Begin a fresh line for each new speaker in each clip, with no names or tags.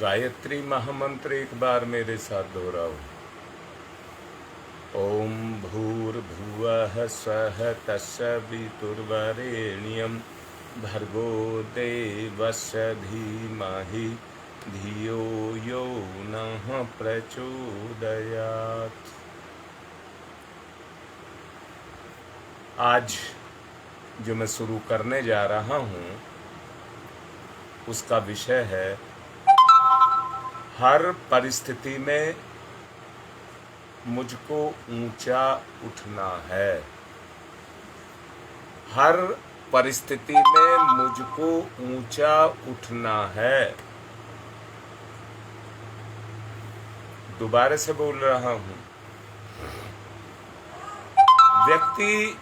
गायत्री महामंत्र एक बार मेरे साथ दोहराओ। ओम भूर्भुवः स्वः तत्सवितुर्वरेण्यं भर्गो देवस्य धीमहि धियो यो नः प्रचोदयात्। आज जो मैं शुरू करने जा रहा हूँ उसका विषय है हर परिस्थिति में मुझको ऊंचा उठना है। हर परिस्थिति में मुझको ऊंचा उठना है। दोबारा से बोल रहा हूं। व्यक्ति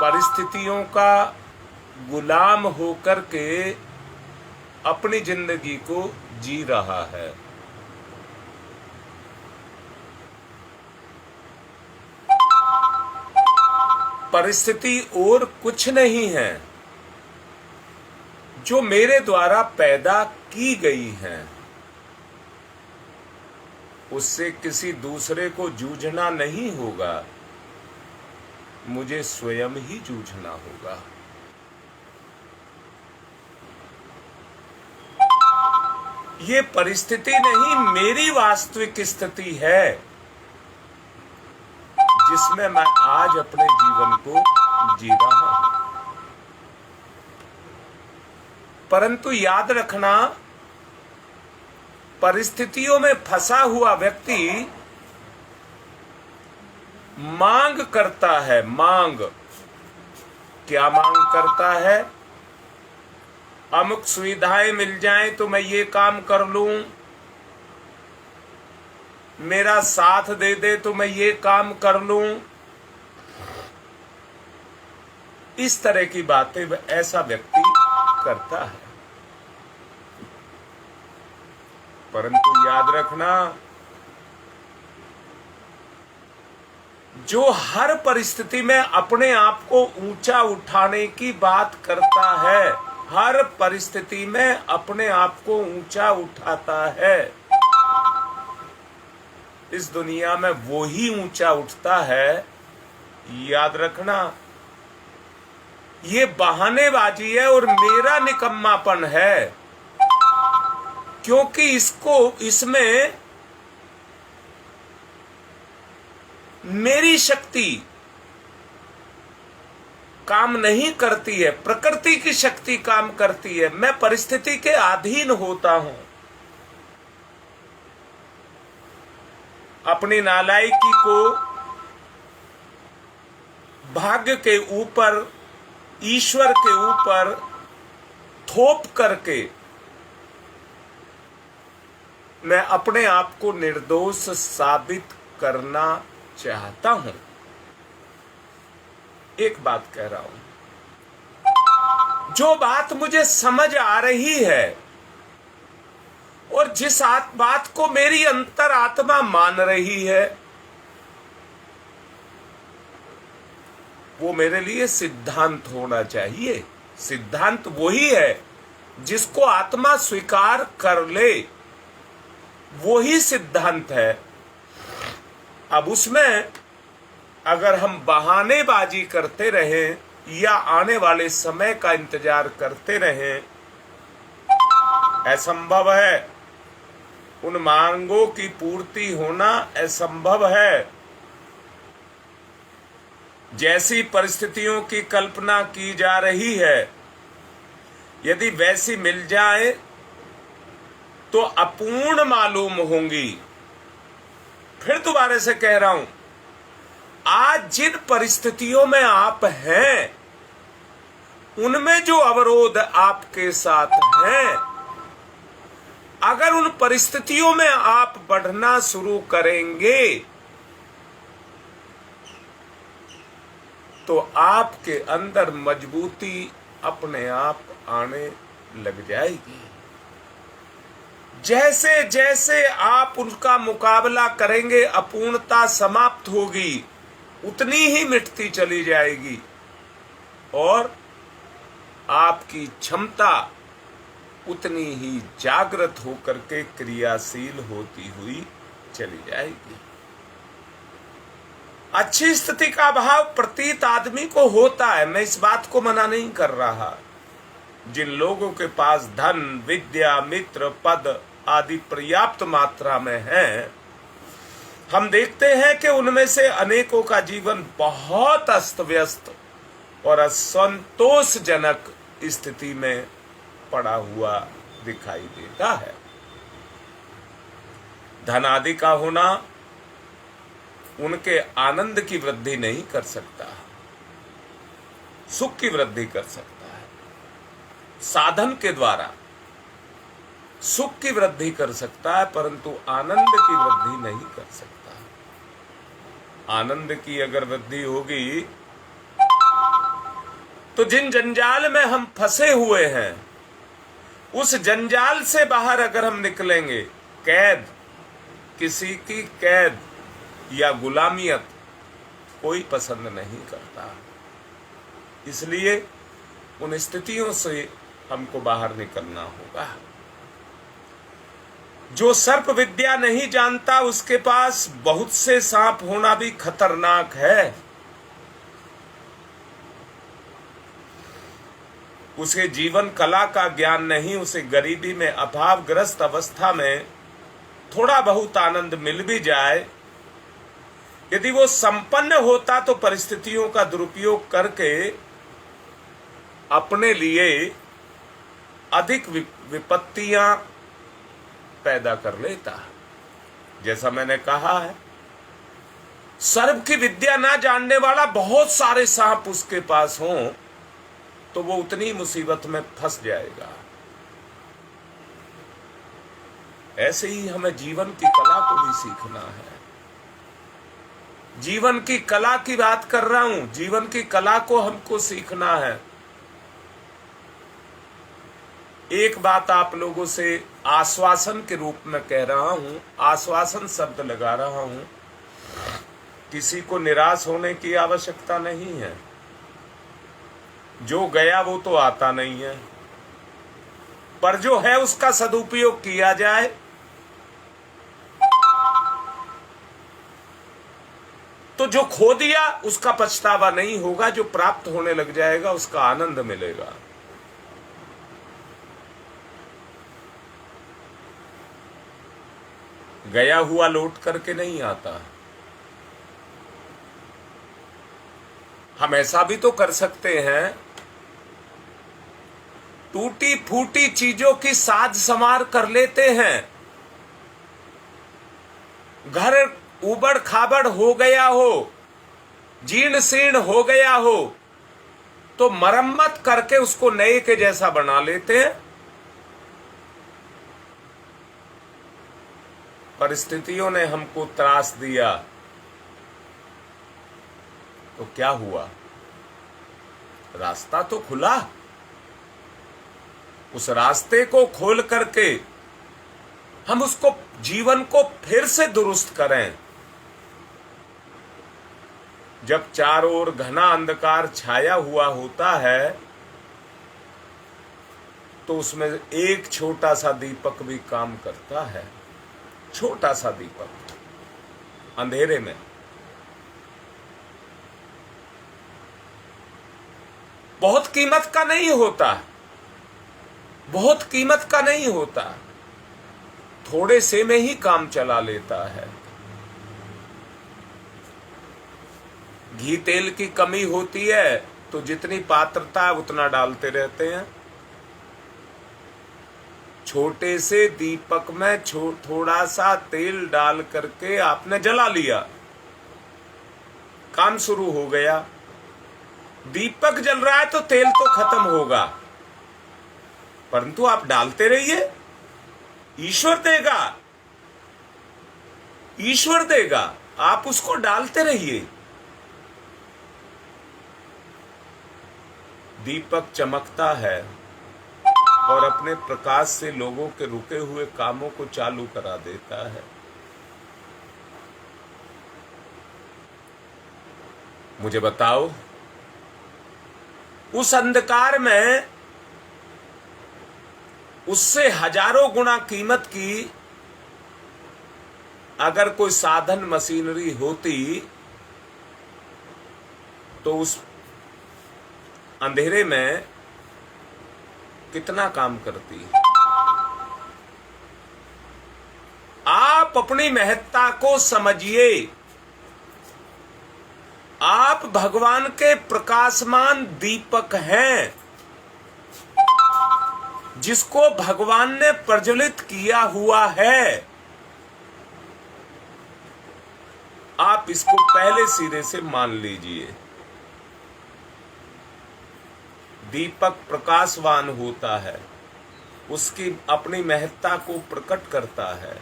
परिस्थितियों का गुलाम होकर के अपनी जिंदगी को जी रहा है। परिस्थिति और कुछ नहीं है जो मेरे द्वारा पैदा की गई है। उससे किसी दूसरे को जूझना नहीं होगा, मुझे स्वयं ही जूझना होगा। ये परिस्थिति नहीं, मेरी वास्तविक स्थिति है जिसमें मैं आज अपने जीवन को जी रहा हूं। परंतु याद रखना, परिस्थितियों में फंसा हुआ व्यक्ति मांग करता है। मांग क्या मांग करता है? अमुक सुविधाएं मिल जाएं तो मैं ये काम कर लूं, मेरा साथ दे दे तो मैं ये काम कर लूं। इस तरह की बातें ऐसा व्यक्ति करता है। परंतु याद रखना, जो हर परिस्थिति में अपने आप को ऊंचा उठाने की बात करता है, हर परिस्थिति में अपने आप को ऊंचा उठाता है, इस दुनिया में वो ही ऊंचा उठता है। याद रखना, ये बहानेबाजी है और मेरा निकम्मापन है, क्योंकि इसमें मेरी शक्ति काम नहीं करती है, प्रकृति की शक्ति काम करती है। मैं परिस्थिति के अधीन होता हूं। अपनी नालायकी को भाग्य के ऊपर, ईश्वर के ऊपर थोप करके मैं अपने आप को निर्दोष साबित करना चाहता हूं। एक बात कह रहा हूं, जो बात मुझे समझ आ रही है और जिस बात को मेरी अंतरात्मा मान रही है, वो मेरे लिए सिद्धांत होना चाहिए। सिद्धांत वही है जिसको आत्मा स्वीकार कर ले, वो ही सिद्धांत है। अब उसमें अगर हम बहानेबाजी करते रहें या आने वाले समय का इंतजार करते रहें, असंभव है। उन मांगों की पूर्ति होना असंभव है। जैसी परिस्थितियों की कल्पना की जा रही है, यदि वैसी मिल जाए तो अपूर्ण मालूम होंगी। फिर दोबारा से कह रहा हूं, आज जिन परिस्थितियों में आप हैं, उनमें जो अवरोध आपके साथ हैं, अगर उन परिस्थितियों में आप बढ़ना शुरू करेंगे तो आपके अंदर मजबूती अपने आप आने लग जाएगी। जैसे जैसे आप उनका मुकाबला करेंगे, अपूर्णता समाप्त होगी, उतनी ही मिटती चली जाएगी और आपकी क्षमता उतनी ही जागृत होकर के क्रियाशील होती हुई चली जाएगी। अच्छी स्थिति का अभाव प्रतीत आदमी को होता है, मैं इस बात को मना नहीं कर रहा। जिन लोगों के पास धन, विद्या, मित्र, पद आदि पर्याप्त मात्रा में है, हम देखते हैं कि उनमें से अनेकों का जीवन बहुत अस्त व्यस्त और असंतोषजनक स्थिति में पड़ा हुआ दिखाई देता है। धन आदि का होना उनके आनंद की वृद्धि नहीं कर सकता, सुख की वृद्धि कर सकता है। साधन के द्वारा सुख की वृद्धि कर सकता है, परंतु आनंद की वृद्धि नहीं कर सकता। आनंद की अगर वृद्धि होगी तो जिन जंजाल में हम फंसे हुए हैं, उस जंजाल से बाहर अगर हम निकलेंगे, कैद, किसी की कैद या गुलामियत कोई पसंद नहीं करता। इसलिए उन स्थितियों से हमको बाहर निकलना होगा। जो सर्प विद्या नहीं जानता, उसके पास बहुत से सांप होना भी खतरनाक है। उसे जीवन कला का ज्ञान नहीं, उसे गरीबी में, अभावग्रस्त अवस्था में थोड़ा बहुत आनंद मिल भी जाए, यदि वो संपन्न होता तो परिस्थितियों का दुरुपयोग करके अपने लिए अधिक विपत्तियां पैदा कर लेता। जैसा मैंने कहा है, सर्प की विद्या ना जानने वाला बहुत सारे सांप उसके पास हों तो वो उतनी मुसीबत में फंस जाएगा। ऐसे ही हमें जीवन की कला को भी सीखना है। जीवन की कला की बात कर रहा हूं, जीवन की कला को हमको सीखना है। एक बात आप लोगों से आश्वासन के रूप में कह रहा हूं, आश्वासन शब्द लगा रहा हूं। किसी को निराश होने की आवश्यकता नहीं है। जो गया वो तो आता नहीं है, पर जो है उसका सदुपयोग किया जाए। तो जो खो दिया उसका पछतावा नहीं होगा, जो प्राप्त होने लग जाएगा उसका आनंद मिलेगा। गया हुआ लौट करके नहीं आता। हम ऐसा भी तो कर सकते हैं, टूटी फूटी चीजों की साज संवार कर लेते हैं। घर उबड़ खाबड़ हो गया हो, जीर्ण शीर्ण हो गया हो, तो मरम्मत करके उसको नए के जैसा बना लेते हैं। परिस्थितियों ने हमको त्रास दिया तो क्या हुआ? रास्ता तो खुला। उस रास्ते को खोल करके हम उसको, जीवन को फिर से दुरुस्त करें। जब चारों ओर घना अंधकार छाया हुआ होता है तो उसमें एक छोटा सा दीपक भी काम करता है। छोटा सा दीपक अंधेरे में। बहुत कीमत का नहीं होता, बहुत कीमत का नहीं होता, थोड़े से में ही काम चला लेता है। घी तेल की कमी होती है तो जितनी पात्रता है उतना डालते रहते हैं। छोटे से दीपक में थोड़ा सा तेल डाल करके आपने जला लिया, काम शुरू हो गया। दीपक जल रहा है तो तेल तो खत्म होगा, परंतु आप डालते रहिए, ईश्वर देगा, ईश्वर देगा, आप उसको डालते रहिए। दीपक चमकता है और अपने प्रकाश से लोगों के रुके हुए कामों को चालू करा देता है। मुझे बताओ, उस अंधकार में उससे हजारों गुना कीमत की अगर कोई साधन मशीनरी होती तो उस अंधेरे में कितना काम करती। आप अपनी महत्ता को समझिए। आप भगवान के प्रकाशमान दीपक हैं, जिसको भगवान ने प्रज्वलित किया हुआ है। आप इसको पहले सिरे से मान लीजिए। दीपक प्रकाशवान होता है, उसकी अपनी महत्ता को प्रकट करता है,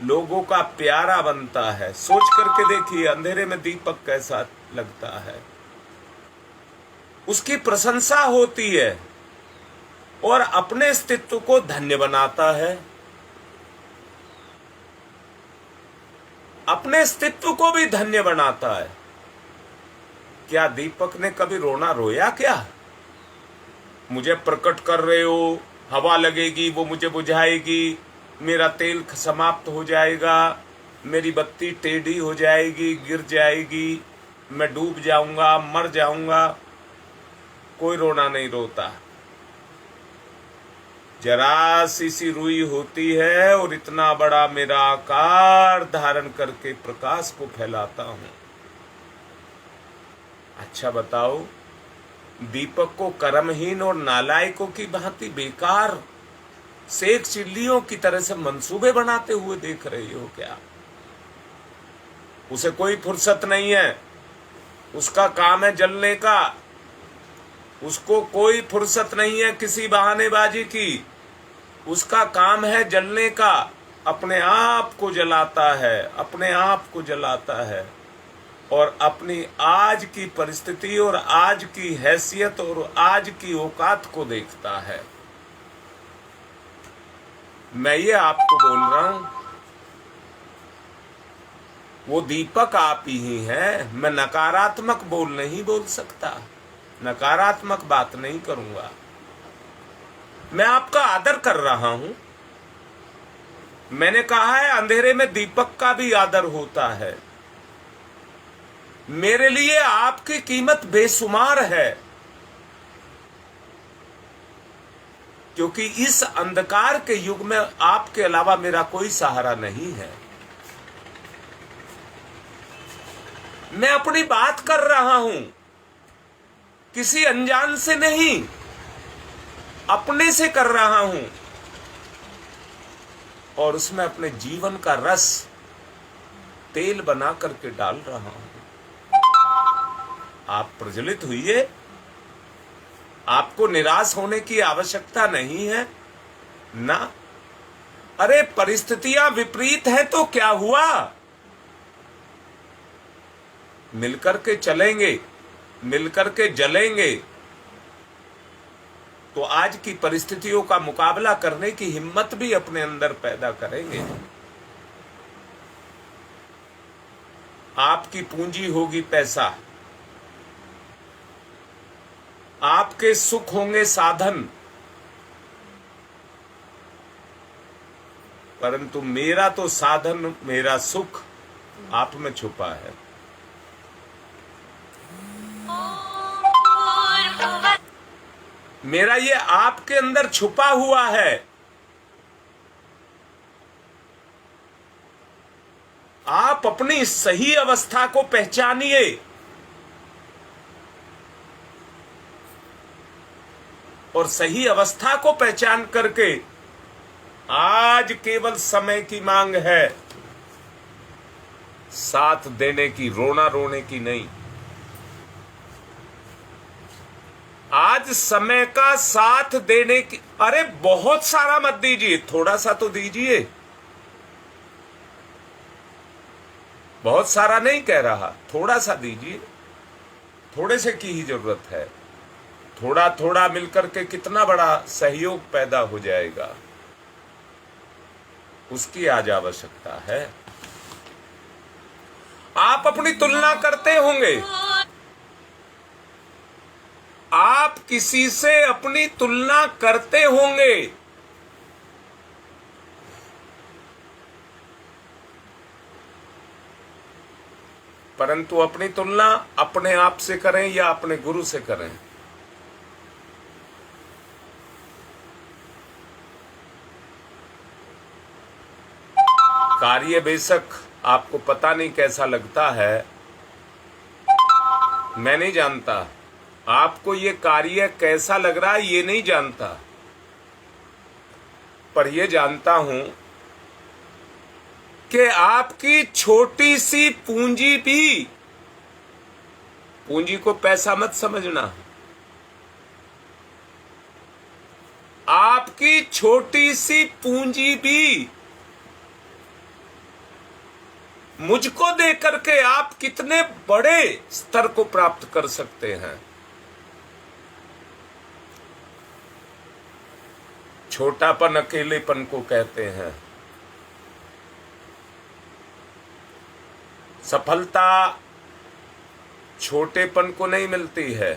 लोगों का प्यारा बनता है। सोच करके देखिए अंधेरे में दीपक कैसा लगता है। उसकी प्रशंसा होती है और अपने अस्तित्व को धन्य बनाता है। अपने अस्तित्व को भी धन्य बनाता है। क्या दीपक ने कभी रोना रोया क्या? मुझे प्रकट कर रहे हो, हवा लगेगी वो मुझे बुझाएगी, मेरा तेल समाप्त हो जाएगा, मेरी बत्ती टेढ़ी हो जाएगी, गिर जाएगी, मैं डूब जाऊंगा, मर जाऊंगा। कोई रोना नहीं रोता। जरा सी रुई होती है और इतना बड़ा मेरा आकार धारण करके प्रकाश को फैलाता हूं। अच्छा बताओ, दीपक को कर्महीन और नालायकों की भांति बेकार सेक चिल्लियों की तरह से मंसूबे बनाते हुए देख रहे हो क्या? उसे कोई फुर्सत नहीं है, उसका काम है जलने का। उसको कोई फुर्सत नहीं है किसी बहानेबाजी की। उसका काम है जलने का। अपने आप को जलाता है, अपने आप को जलाता है और अपनी आज की परिस्थिति और आज की हैसियत और आज की औकात को देखता है। मैं ये आपको बोल रहा हूं, वो दीपक आप ही हैं। मैं नकारात्मक नहीं बोल सकता, नकारात्मक बात नहीं करूंगा। मैं आपका आदर कर रहा हूं। मैंने कहा है अंधेरे में दीपक का भी आदर होता है। मेरे लिए आपकी कीमत बेशुमार है, क्योंकि इस अंधकार के युग में आपके अलावा मेरा कोई सहारा नहीं है। मैं अपनी बात कर रहा हूं, किसी अनजान से नहीं, अपने से कर रहा हूं और उसमें अपने जीवन का रस तेल बना करके डाल रहा हूं। आप प्रज्वलित हुइए। आपको निराश होने की आवश्यकता नहीं है ना। अरे परिस्थितियां विपरीत हैं तो क्या हुआ? मिलकर के चलेंगे, मिलकर के जलेंगे तो आज की परिस्थितियों का मुकाबला करने की हिम्मत भी अपने अंदर पैदा करेंगे। आपकी पूंजी होगी पैसा, आपके सुख होंगे साधन, परंतु मेरा तो साधन, मेरा सुख आप में छुपा है। मेरा ये आपके अंदर छुपा हुआ है। आप अपनी सही अवस्था को पहचानिए। और सही अवस्था को पहचान करके आज केवल समय की मांग है, साथ देने की, रोना रोने की नहीं। आज समय का साथ देने की। अरे बहुत सारा मत दीजिए, थोड़ा सा तो दीजिए। बहुत सारा नहीं कह रहा, थोड़ा सा दीजिए। थोड़े से की ही जरूरत है। थोड़ा थोड़ा मिलकर के कितना बड़ा सहयोग पैदा हो जाएगा, उसकी आज आवश्यकता है। आप अपनी तुलना करते होंगे, आप किसी से अपनी तुलना करते होंगे। परंतु अपनी तुलना अपने आप से करें या अपने गुरु से करें। कार्य बेशक आपको पता नहीं कैसा लगता है, मैं नहीं जानता आपको ये कार्य कैसा लग रहा है, ये नहीं जानता, पर ये जानता हूं कि आपकी छोटी सी पूंजी भी, पूंजी को पैसा मत समझना, आपकी छोटी सी पूंजी भी मुझको देकर के आप कितने बड़े स्तर को प्राप्त कर सकते हैं। छोटापन अकेलेपन को कहते हैं। सफलता छोटेपन को नहीं मिलती है,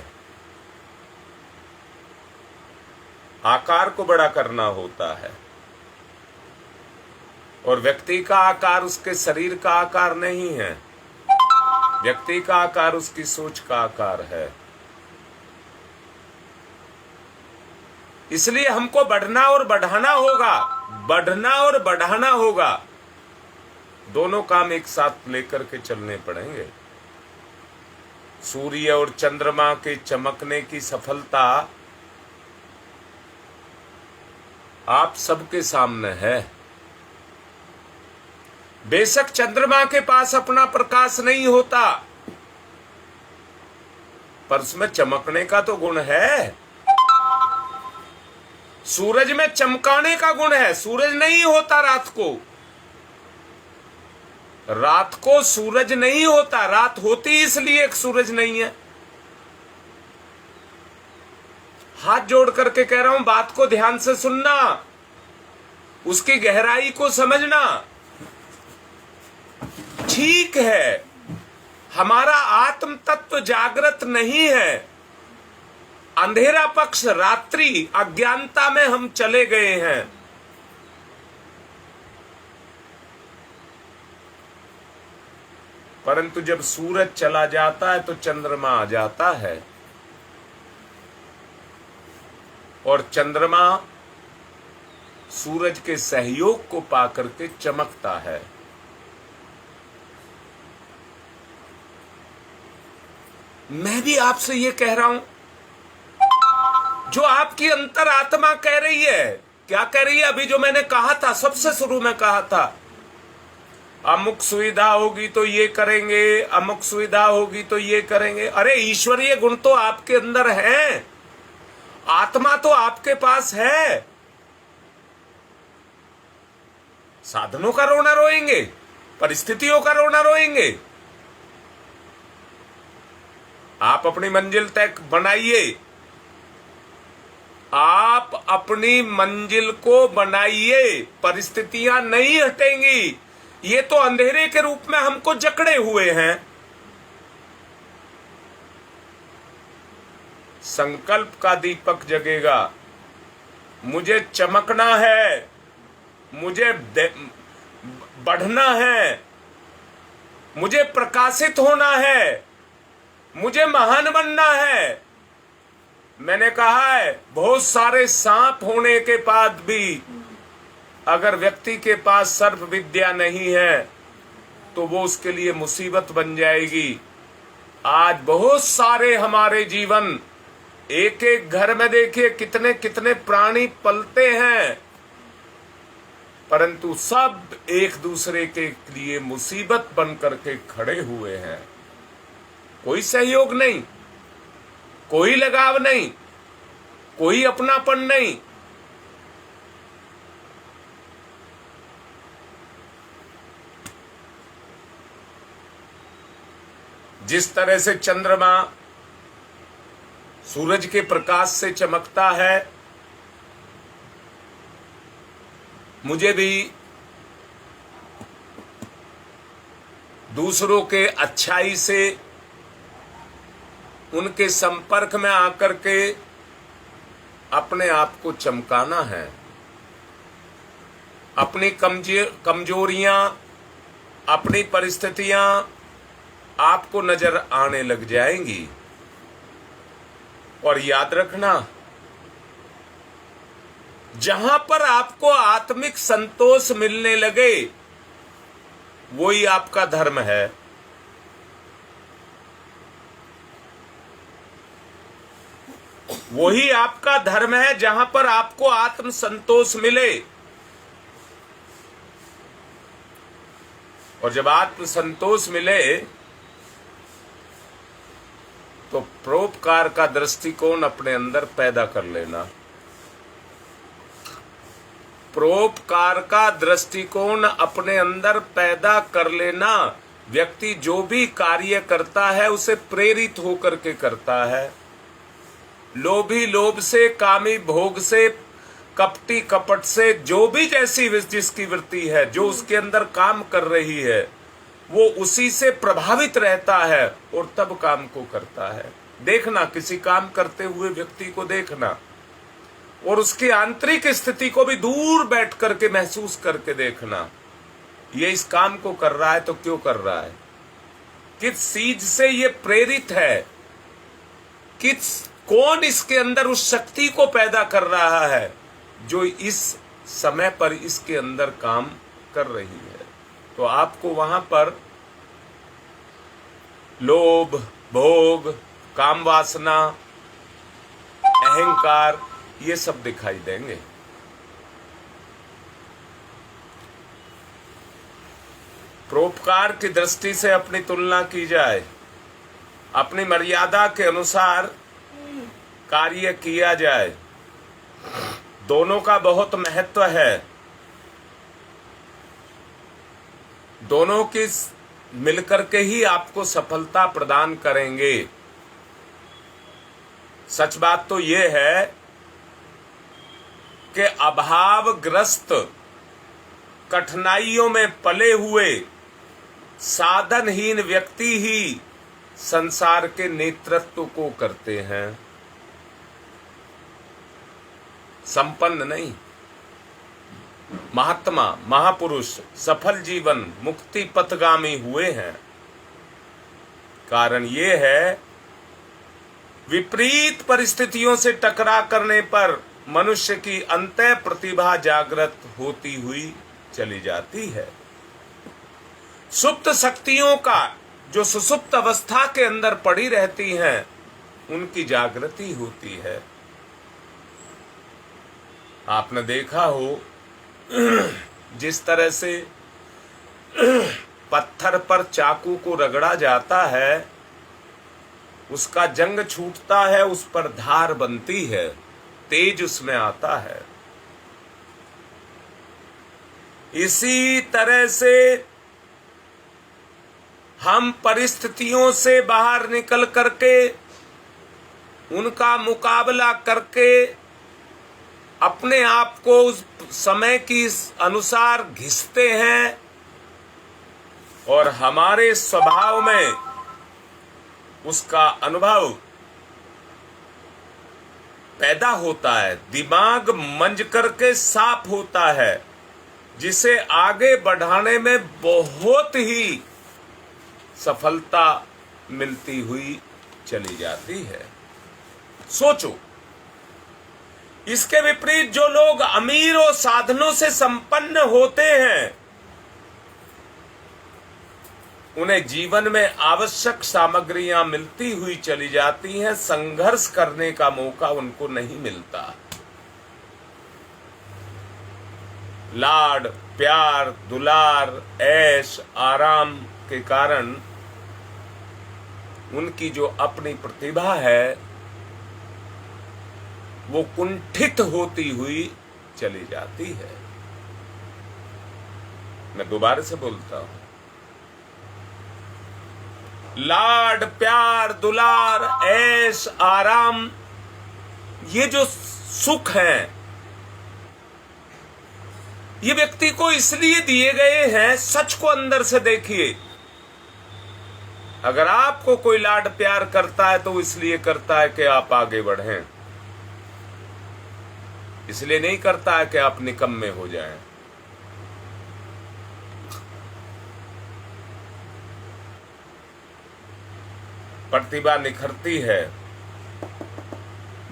आकार को बड़ा करना होता है। और व्यक्ति का आकार उसके शरीर का आकार नहीं है, व्यक्ति का आकार उसकी सोच का आकार है। इसलिए हमको बढ़ना और बढ़ाना होगा, बढ़ना और बढ़ाना होगा, दोनों काम एक साथ लेकर के चलने पड़ेंगे। सूर्य और चंद्रमा के चमकने की सफलता आप सबके सामने है। बेशक चंद्रमा के पास अपना प्रकाश नहीं होता, पर उसमें चमकने का तो गुण है। सूरज में चमकाने का गुण है। सूरज नहीं होता रात को, रात को सूरज नहीं होता, रात होती इसलिए एक सूरज नहीं है। हाथ जोड़ करके कह रहा हूं, बात को ध्यान से सुनना, उसकी गहराई को समझना। ठीक है, हमारा आत्म तत्व जागृत नहीं है, अंधेरा पक्ष रात्रि अज्ञानता में हम चले गए हैं। परंतु जब सूरज चला जाता है तो चंद्रमा आ जाता है, और चंद्रमा सूरज के सहयोग को पाकर के चमकता है। मैं भी आपसे ये कह रहा हूं, जो आपकी अंतरात्मा कह रही है, क्या कह रही है? अभी जो मैंने कहा था, सबसे शुरू में कहा था, अमुक सुविधा होगी तो ये करेंगे, अमुक सुविधा होगी तो ये करेंगे। अरे ईश्वरीय गुण तो आपके अंदर है, आत्मा तो आपके पास है। साधनों का रोना रोएंगे, परिस्थितियों का रोना रोएंगे। आप अपनी मंजिल तक बनाइए, आप अपनी मंजिल को बनाइए, परिस्थितियां नहीं हटेंगी। ये तो अंधेरे के रूप में हमको जकड़े हुए हैं। संकल्प का दीपक जगेगा। मुझे चमकना है, मुझे बढ़ना है, मुझे प्रकाशित होना है, मुझे महान बनना है। मैंने कहा है, बहुत सारे सांप होने के बाद भी अगर व्यक्ति के पास सर्व विद्या नहीं है तो वो उसके लिए मुसीबत बन जाएगी। आज बहुत सारे हमारे जीवन, एक एक घर में देखिए कितने कितने प्राणी पलते हैं, परंतु सब एक दूसरे के लिए मुसीबत बन करके खड़े हुए हैं। कोई सहयोग नहीं, कोई लगाव नहीं, कोई अपनापन नहीं। जिस तरह से चंद्रमा सूरज के प्रकाश से चमकता है, मुझे भी दूसरों के अच्छाई से, उनके संपर्क में आकर के अपने आप को चमकाना है। अपनी कमजोरियां, अपनी परिस्थितियां, आपको नजर आने लग जाएंगी। और याद रखना, जहां पर आपको आत्मिक संतोष मिलने लगे वही आपका धर्म है। वही आपका धर्म है जहां पर आपको आत्म संतोष मिले। और जब आत्म संतोष मिले तो परोपकार का दृष्टिकोण अपने अंदर पैदा कर लेना। परोपकार का दृष्टिकोण अपने अंदर पैदा कर लेना। व्यक्ति जो भी कार्य करता है उसे प्रेरित होकर के करता है। लोभी लोभ से, कामी भोग से, कपटी कपट से, जो भी जैसी जिसकी वृत्ति है, जो उसके अंदर काम कर रही है, वो उसी से प्रभावित रहता है और तब काम को करता है। देखना, किसी काम करते हुए व्यक्ति को देखना और उसकी आंतरिक स्थिति को भी दूर बैठ करके महसूस करके देखना। ये इस काम को कर रहा है तो क्यों कर रहा है, किस चीज से ये प्रेरित है, कौन इसके अंदर उस शक्ति को पैदा कर रहा है जो इस समय पर इसके अंदर काम कर रही है। तो आपको वहां पर लोभ, भोग, काम वासना, अहंकार, ये सब दिखाई देंगे। परोपकार की दृष्टि से अपनी तुलना की जाए, अपनी मर्यादा के अनुसार कार्य किया जाए, दोनों का बहुत महत्व है। दोनों की मिलकर के ही आपको सफलता प्रदान करेंगे। सच बात तो यह है कि अभावग्रस्त, कठिनाइयों में पले हुए, साधनहीन व्यक्ति ही संसार के नेतृत्व को करते हैं, संपन्न नहीं। महात्मा, महापुरुष सफल जीवन, मुक्ति पथगामी हुए हैं। कारण ये है, विपरीत परिस्थितियों से टकरा करने पर मनुष्य की अंतः प्रतिभा जागृत होती हुई चली जाती है। सुप्त शक्तियों का जो सुसुप्त अवस्था के अंदर पड़ी रहती हैं, उनकी जागृति होती है। आपने देखा हो जिस तरह से पत्थर पर चाकू को रगड़ा जाता है, उसका जंग छूटता है, उस पर धार बनती है, तेज उसमें आता है। इसी तरह से हम परिस्थितियों से बाहर निकल करके, उनका मुकाबला करके अपने आप को उस समय की अनुसार घिसते हैं और हमारे स्वभाव में उसका अनुभव पैदा होता है। दिमाग मंज करके साफ होता है, जिसे आगे बढ़ाने में बहुत ही सफलता मिलती हुई चली जाती है। सोचो, इसके विपरीत जो लोग अमीर और साधनों से संपन्न होते हैं, उन्हें जीवन में आवश्यक सामग्रियां मिलती हुई चली जाती हैं, संघर्ष करने का मौका उनको नहीं मिलता। लाड, प्यार, दुलार, ऐश, आराम के कारण उनकी जो अपनी प्रतिभा है वो कुंठित होती हुई चली जाती है। मैं दोबारा से बोलता हूं, लाड, प्यार, दुलार, ऐश, आराम, ये जो सुख हैं, ये व्यक्ति को इसलिए दिए गए हैं, सच को अंदर से देखिए। अगर आपको कोई लाड प्यार करता है तो इसलिए करता है कि आप आगे बढ़ें, इसलिए नहीं करता है कि आप निकम्मे हो जाएं। प्रतिभा निखरती है।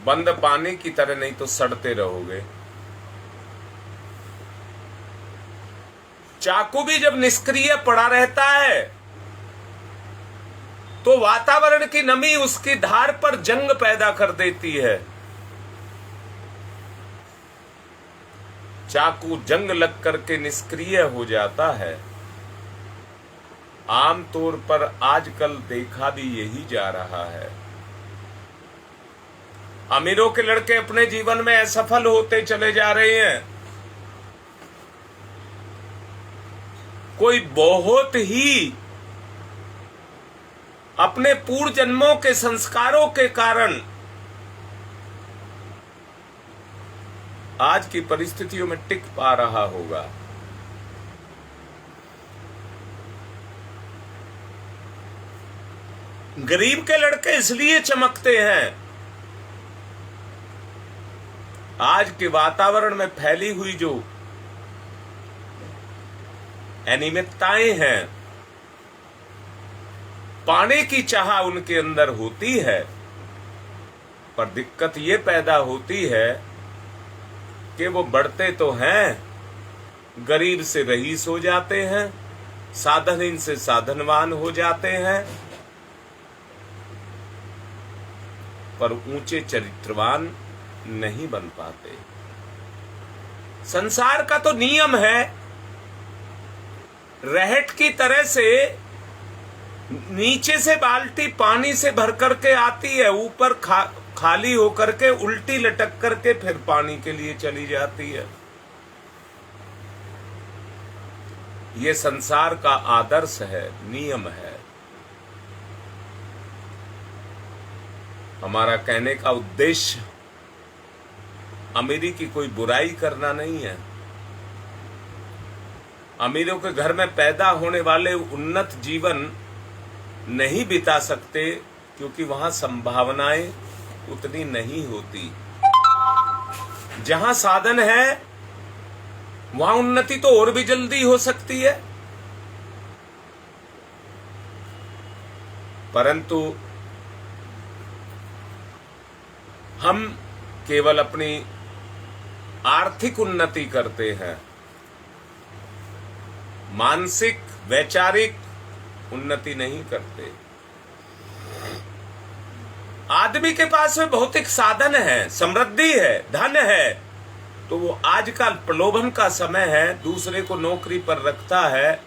बंद पानी की तरह नहीं तो सड़ते रहोगे। चाकू भी जब निष्क्रिय पड़ा रहता है तो वातावरण की नमी उसकी धार पर जंग पैदा कर देती है। चाकू जंग लग करके निष्क्रिय हो जाता है। आमतौर पर आजकल देखा भी यही जा रहा है। अमीरों के लड़के अपने जीवन में असफल होते चले जा रहे हैं। कोई बहुत ही अपने पूर्व जन्मों के संस्कारों के कारण आज की परिस्थितियों में टिक पा रहा होगा। गरीब के लड़के इसलिए चमकते हैं, आज के वातावरण में फैली हुई जो अनियमितताएं हैं, पाने की चाह उनके अंदर होती है, पर दिक्कत ये पैदा होती है कि वो बढ़ते तो हैं, गरीब से रईस हो जाते हैं, साधनहीन से साधनवान हो जाते हैं, पर ऊंचे चरित्रवान नहीं बन पाते। संसार का तो नियम है, रहट की तरह से नीचे से बाल्टी पानी से भर करके आती है, ऊपर खाली होकर के उल्टी लटक करके फिर पानी के लिए चली जाती है। ये संसार का आदर्श है, नियम है। हमारा कहने का उद्देश्य अमीरी की कोई बुराई करना नहीं है। अमीरों के घर में पैदा होने वाले उन्नत जीवन नहीं बिता सकते, क्योंकि वहां संभावनाएं उतनी नहीं होती। जहां साधन है वहां उन्नति तो और भी जल्दी हो सकती है, परंतु हम केवल अपनी आर्थिक उन्नति करते हैं, मानसिक वैचारिक उन्नति नहीं करते। आदमी के पास में भौतिक साधन है, समृद्धि है, धन है, तो वो आजकल प्रलोभन का समय है, दूसरे को नौकरी पर रखता है,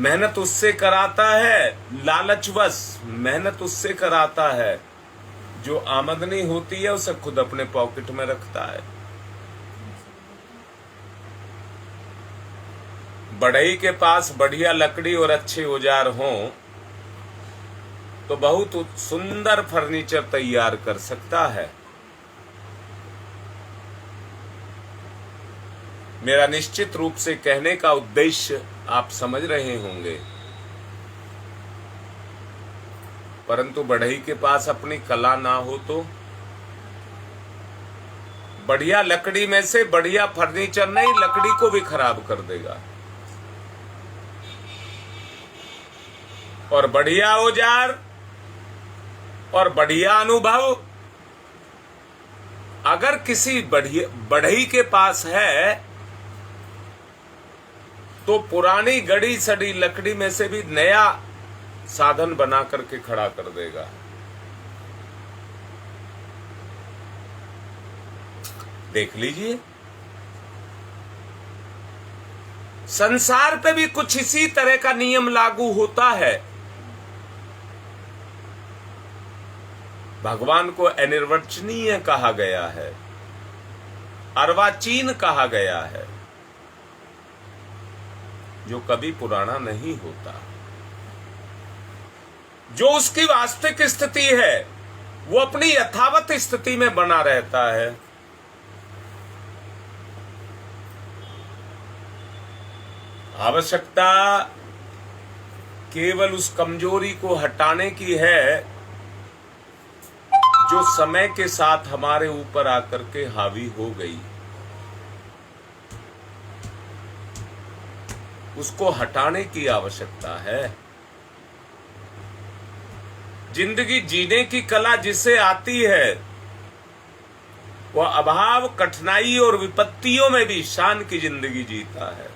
मेहनत उससे कराता है, लालचवश मेहनत उससे कराता है, जो आमदनी होती है उसे खुद अपने पॉकेट में रखता है। बढ़ई के पास बढ़िया लकड़ी और अच्छे औजार हों तो बहुत सुंदर फर्नीचर तैयार कर सकता है। मेरा निश्चित रूप से कहने का उद्देश्य आप समझ रहे होंगे, परंतु बढ़ई के पास अपनी कला ना हो तो बढ़िया लकड़ी में से बढ़िया फर्नीचर नहीं, लकड़ी को भी खराब कर देगा। और बढ़िया औजार और बढ़िया अनुभव अगर किसी बढ़ई के पास है तो पुरानी गड़ी सड़ी लकड़ी में से भी नया साधन बना करके खड़ा कर देगा। देख लीजिए, संसार पे भी कुछ इसी तरह का नियम लागू होता है। भगवान को अनिर्वचनीय कहा गया है, अर्वाचीन कहा गया है, जो कभी पुराना नहीं होता। जो उसकी वास्तविक स्थिति है वो अपनी यथावत स्थिति में बना रहता है। आवश्यकता केवल उस कमजोरी को हटाने की है जो समय के साथ हमारे ऊपर आकर के हावी हो गई। उसको हटाने की आवश्यकता है। जिंदगी जीने की कला जिसे आती है वह अभाव, कठिनाई और विपत्तियों में भी शान की जिंदगी जीता है।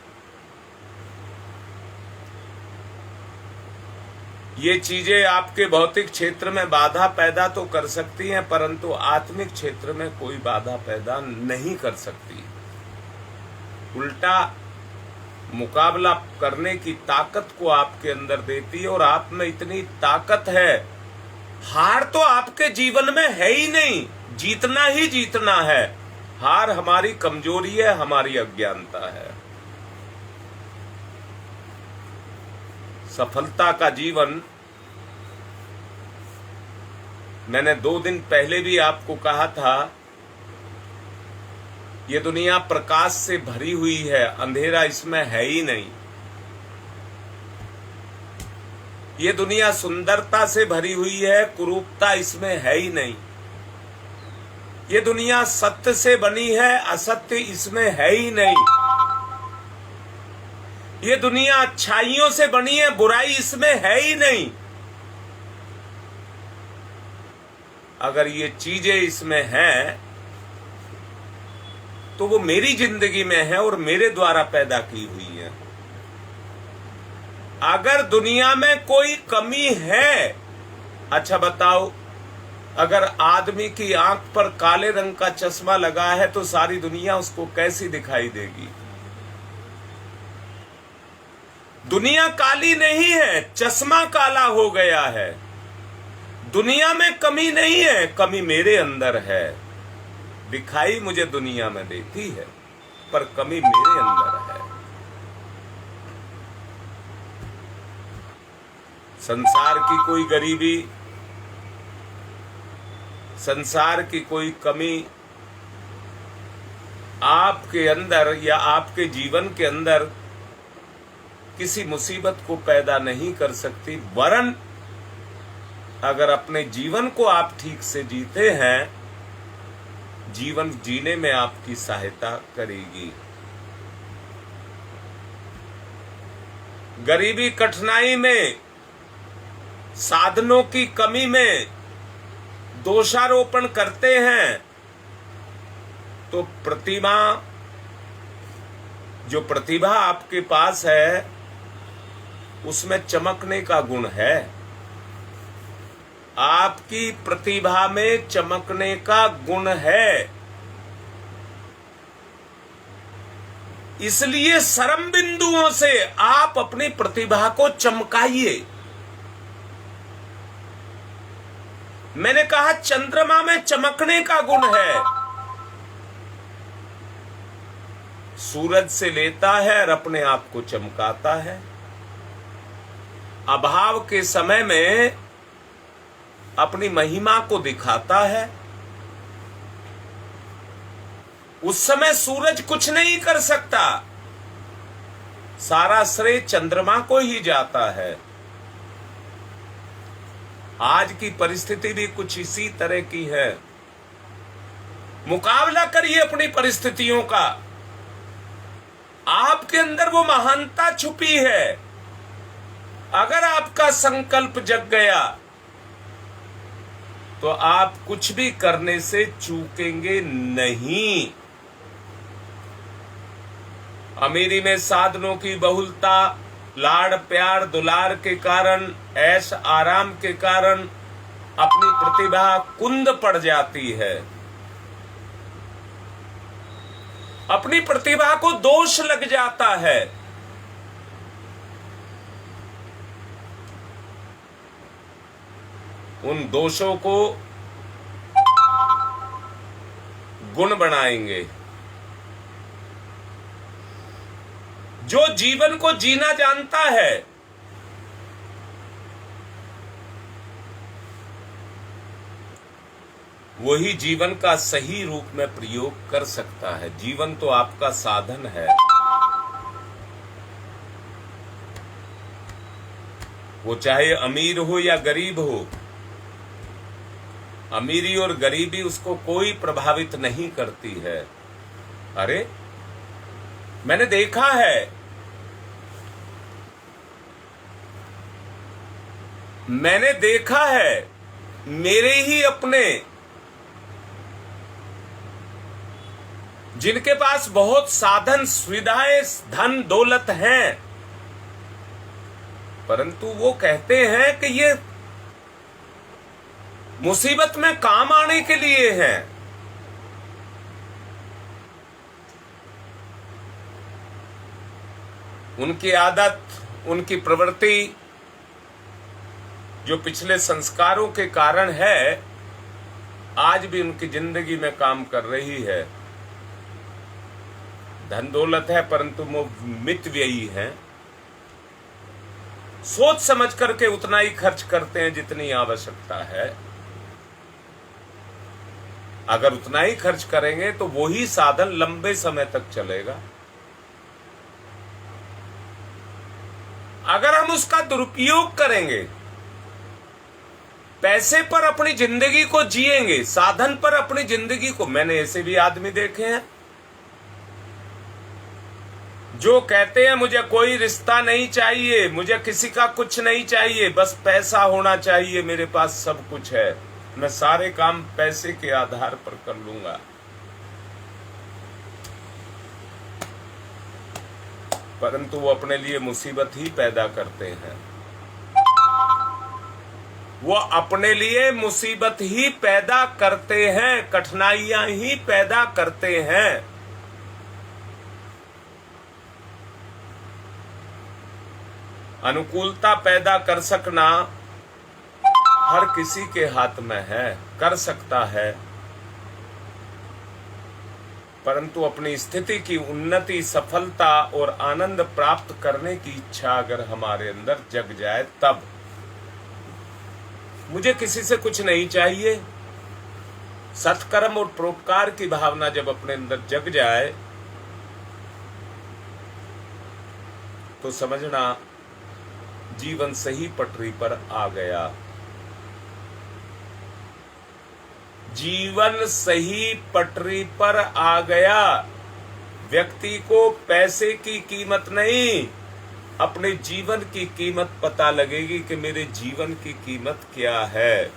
ये चीजें आपके भौतिक क्षेत्र में बाधा पैदा तो कर सकती हैं, परंतु आत्मिक क्षेत्र में कोई बाधा पैदा नहीं कर सकती। उल्टा मुकाबला करने की ताकत को आपके अंदर देती है, और आप में इतनी ताकत है, हार तो आपके जीवन में है ही नहीं, जीतना ही जीतना है। हार हमारी कमजोरी है, हमारी अज्ञानता है। सफलता का जीवन, मैंने 2 दिन पहले भी आपको कहा था, ये दुनिया प्रकाश से भरी हुई है, अंधेरा इसमें है ही नहीं। ये दुनिया सुंदरता से भरी हुई है, कुरूपता इसमें है ही नहीं। ये दुनिया सत्य से बनी है, असत्य इसमें है ही नहीं। ये दुनिया अच्छाइयों से बनी है, बुराई इसमें है ही नहीं। अगर ये चीजें इसमें हैं तो वो मेरी जिंदगी में है और मेरे द्वारा पैदा की हुई है। अगर दुनिया में कोई कमी है, अच्छा बताओ, अगर आदमी की आंख पर काले रंग का चश्मा लगा है तो सारी दुनिया उसको कैसी दिखाई देगी? दुनिया काली नहीं है, चश्मा काला हो गया है। दुनिया में कमी नहीं है, कमी मेरे अंदर है। दिखाई मुझे दुनिया में देती है, पर कमी मेरे अंदर है। संसार की कोई गरीबी, संसार की कोई कमी आपके अंदर या आपके जीवन के अंदर किसी मुसीबत को पैदा नहीं कर सकती, वरन अगर अपने जीवन को आप ठीक से जीते हैं, जीवन जीने में आपकी सहायता करेगी। गरीबी, कठिनाई में, साधनों की कमी में दोषारोपण करते हैं तो जो प्रतिभा आपके पास है उसमें चमकने का गुण है। आपकी प्रतिभा में चमकने का गुण है, इसलिए सरम बिंदुओं से आप अपनी प्रतिभा को चमकाइए। मैंने कहा चंद्रमा में चमकने का गुण है, सूरज से लेता है और अपने आप को चमकाता है। अभाव के समय में अपनी महिमा को दिखाता है। उस समय सूरज कुछ नहीं कर सकता, सारा श्रेय चंद्रमा को ही जाता है। आज की परिस्थिति भी कुछ इसी तरह की है। मुकाबला करिए अपनी परिस्थितियों का। आपके अंदर वो महानता छुपी है। अगर आपका संकल्प जग गया तो आप कुछ भी करने से चूकेंगे नहीं। अमीरी में साधनों की बहुलता, लाड़ प्यार दुलार के कारण, ऐश आराम के कारण अपनी प्रतिभा कुंद पड़ जाती है। अपनी प्रतिभा को दोष लग जाता है। उन दोषों को गुण बनाएंगे। जो जीवन को जीना जानता है, वही जीवन का सही रूप में प्रयोग कर सकता है। जीवन तो आपका साधन है। वो चाहे अमीर हो या गरीब हो, अमीरी और गरीबी उसको कोई प्रभावित नहीं करती है। अरे मैंने देखा है, मैंने देखा है, मेरे ही अपने, जिनके पास बहुत साधन सुविधाएं धन दौलत हैं, परंतु वो कहते हैं कि ये मुसीबत में काम आने के लिए हैं। उनकी आदत, उनकी प्रवृत्ति जो पिछले संस्कारों के कारण है, आज भी उनकी जिंदगी में काम कर रही है। धन दौलत है परंतु वो मितव्ययी हैं। सोच समझ करके उतना ही खर्च करते हैं जितनी आवश्यकता है। अगर उतना ही खर्च करेंगे तो वही साधन लंबे समय तक चलेगा। अगर हम उसका दुरुपयोग करेंगे, पैसे पर अपनी जिंदगी को जिएंगे, साधन पर अपनी जिंदगी को, मैंने ऐसे भी आदमी देखे हैं जो कहते हैं मुझे कोई रिश्ता नहीं चाहिए, मुझे किसी का कुछ नहीं चाहिए, बस पैसा होना चाहिए, मेरे पास सब कुछ है, मैं सारे काम पैसे के आधार पर कर लूंगा। परंतु वो अपने लिए मुसीबत ही पैदा करते हैं। वो अपने लिए मुसीबत ही पैदा करते हैं, कठिनाइयां ही पैदा करते हैं। अनुकूलता पैदा कर सकना हर किसी के हाथ में है, कर सकता है, परंतु अपनी स्थिति की उन्नति, सफलता और आनंद प्राप्त करने की इच्छा अगर हमारे अंदर जग जाए, तब मुझे किसी से कुछ नहीं चाहिए, सत्कर्म और परोपकार की भावना जब अपने अंदर जग जाए, तो समझना जीवन सही पटरी पर आ गया। जीवन सही पटरी पर आ गया। व्यक्ति को पैसे की कीमत नहीं, अपने जीवन की कीमत पता लगेगी कि मेरे जीवन की कीमत क्या है।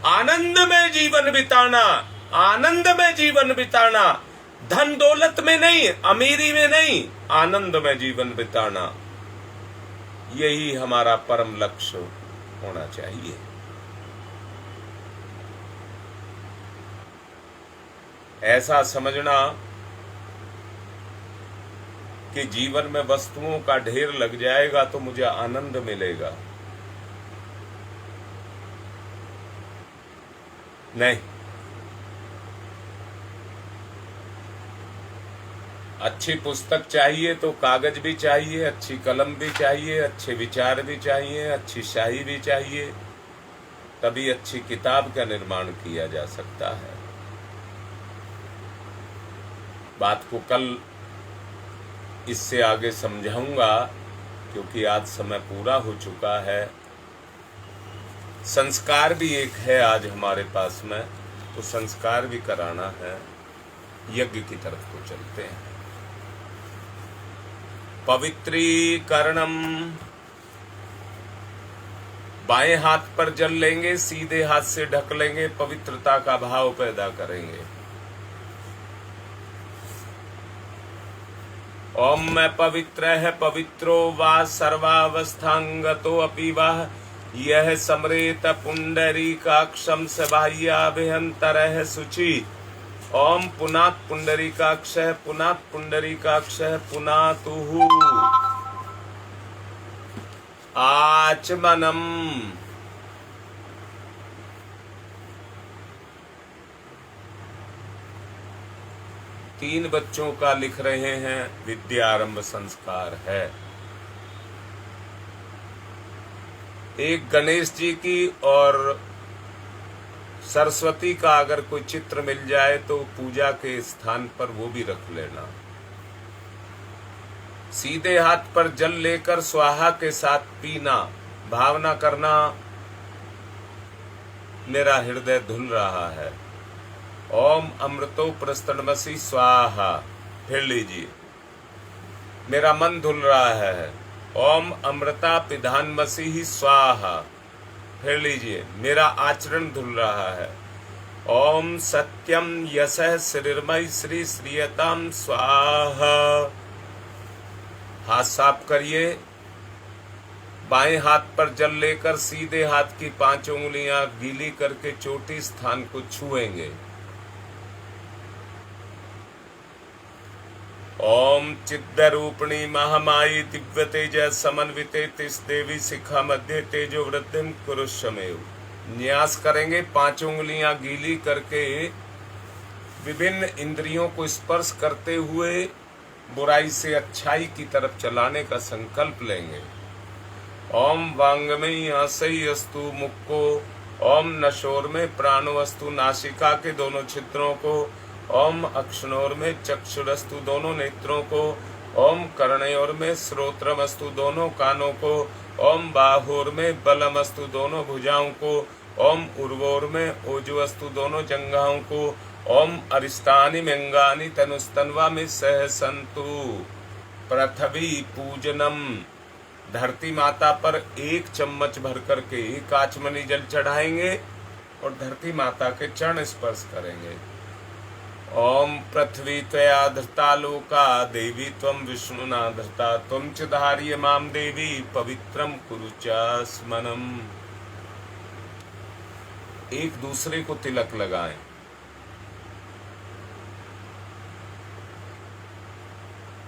आनंद में जीवन बिताना, आनंद में जीवन बिताना, धन दौलत में नहीं, अमीरी में नहीं, आनंद में जीवन बिताना, यही हमारा परम लक्ष्य होना चाहिए। ऐसा समझना कि जीवन में वस्तुओं का ढेर लग जाएगा तो मुझे आनंद मिलेगा, नहीं। अच्छी पुस्तक चाहिए तो कागज भी चाहिए, अच्छी कलम भी चाहिए, अच्छे विचार भी चाहिए, अच्छी शाही भी चाहिए, तभी अच्छी किताब का निर्माण किया जा सकता है। बात को कल इससे आगे समझाऊंगा, क्योंकि आज समय पूरा हो चुका है। संस्कार भी एक है आज हमारे पास में, तो संस्कार भी कराना है। यज्ञ की तरफ को चलते हैं। पवित्रीकरणम, बाएं हाथ पर जल लेंगे, सीधे हाथ से ढक लेंगे, पवित्रता का भाव पैदा करेंगे। ओम मैं पवित्र है, पवित्रो वा सर्वावस्थांगतो अपि वाह, यह समरेत पुंडरीकाक्षम स बाह्याभ्यंतरः शुचि। ओम पुनात् पुंडरीकाक्षः, पुनात् पुंडरीकाक्षः, पुनातुः आचमनम। तीन बच्चों का लिख रहे हैं, विद्यारंभ संस्कार है। एक गणेश जी की और सरस्वती का अगर कोई चित्र मिल जाए तो पूजा के स्थान पर वो भी रख लेना। सीधे हाथ पर जल लेकर स्वाहा के साथ पीना, भावना करना मेरा हृदय धुल रहा है। ओम अमृतो प्रस्तनमसि स्वाहा, फिर लीजिए। मेरा मन धुल रहा है। ओम अमृता पिधानमसी ही स्वाहा। फिर लीजिए, मेरा आचरण धुल रहा है। ओम सत्यम यशः श्रीर्मय श्री श्रीयताम स्वाहा। हाथ साफ करिए। बाएं हाथ पर जल लेकर सीधे हाथ की 5 उंगलियां गीली करके चोटी स्थान को छुएंगे। ओम चिद्रूपिणी महामाई दिव्य तेज समन्विते तिस देवी शिखा मध्य तेजो वृद्धिम कुरुष्वमेव। न्यास करेंगे। 5 उंगलियां गीली करके विभिन्न इंद्रियों को स्पर्श करते हुए बुराई से अच्छाई की तरफ चलाने का संकल्प लेंगे। ओम वांगमयी आसई अस्तु मुख को, ओम नशोर में प्राणो अस्तु नासिका के दोनों छिद्रों को, ओम अक्षणोर में चक्षुरस्तु दोनों नेत्रों को, ओम कर्णयोर में श्रोत्रम अस्तु दोनों कानों को, ओम बाहोर में बलम अस्तु दोनों भुजाओं को, ओम उर्वोर में ओजु अस्तु दोनों जंघाओं को, ओम अरिष्टानि मंगानि तनुस्तन्वा में सहसंतु। पृथ्वी पूजनम। धरती माता पर 1 चम्मच भर करके काचमनी जल चढ़ाएंगे और धरती माता के चरण स्पर्श करेंगे। ओम पृथ्वी त्वया धृता लोका देवी त्वं विष्णुना धृता त्वं च धार्य माम देवी पवित्रम कुरु च स्मनम। एक दूसरे को तिलक लगाएं।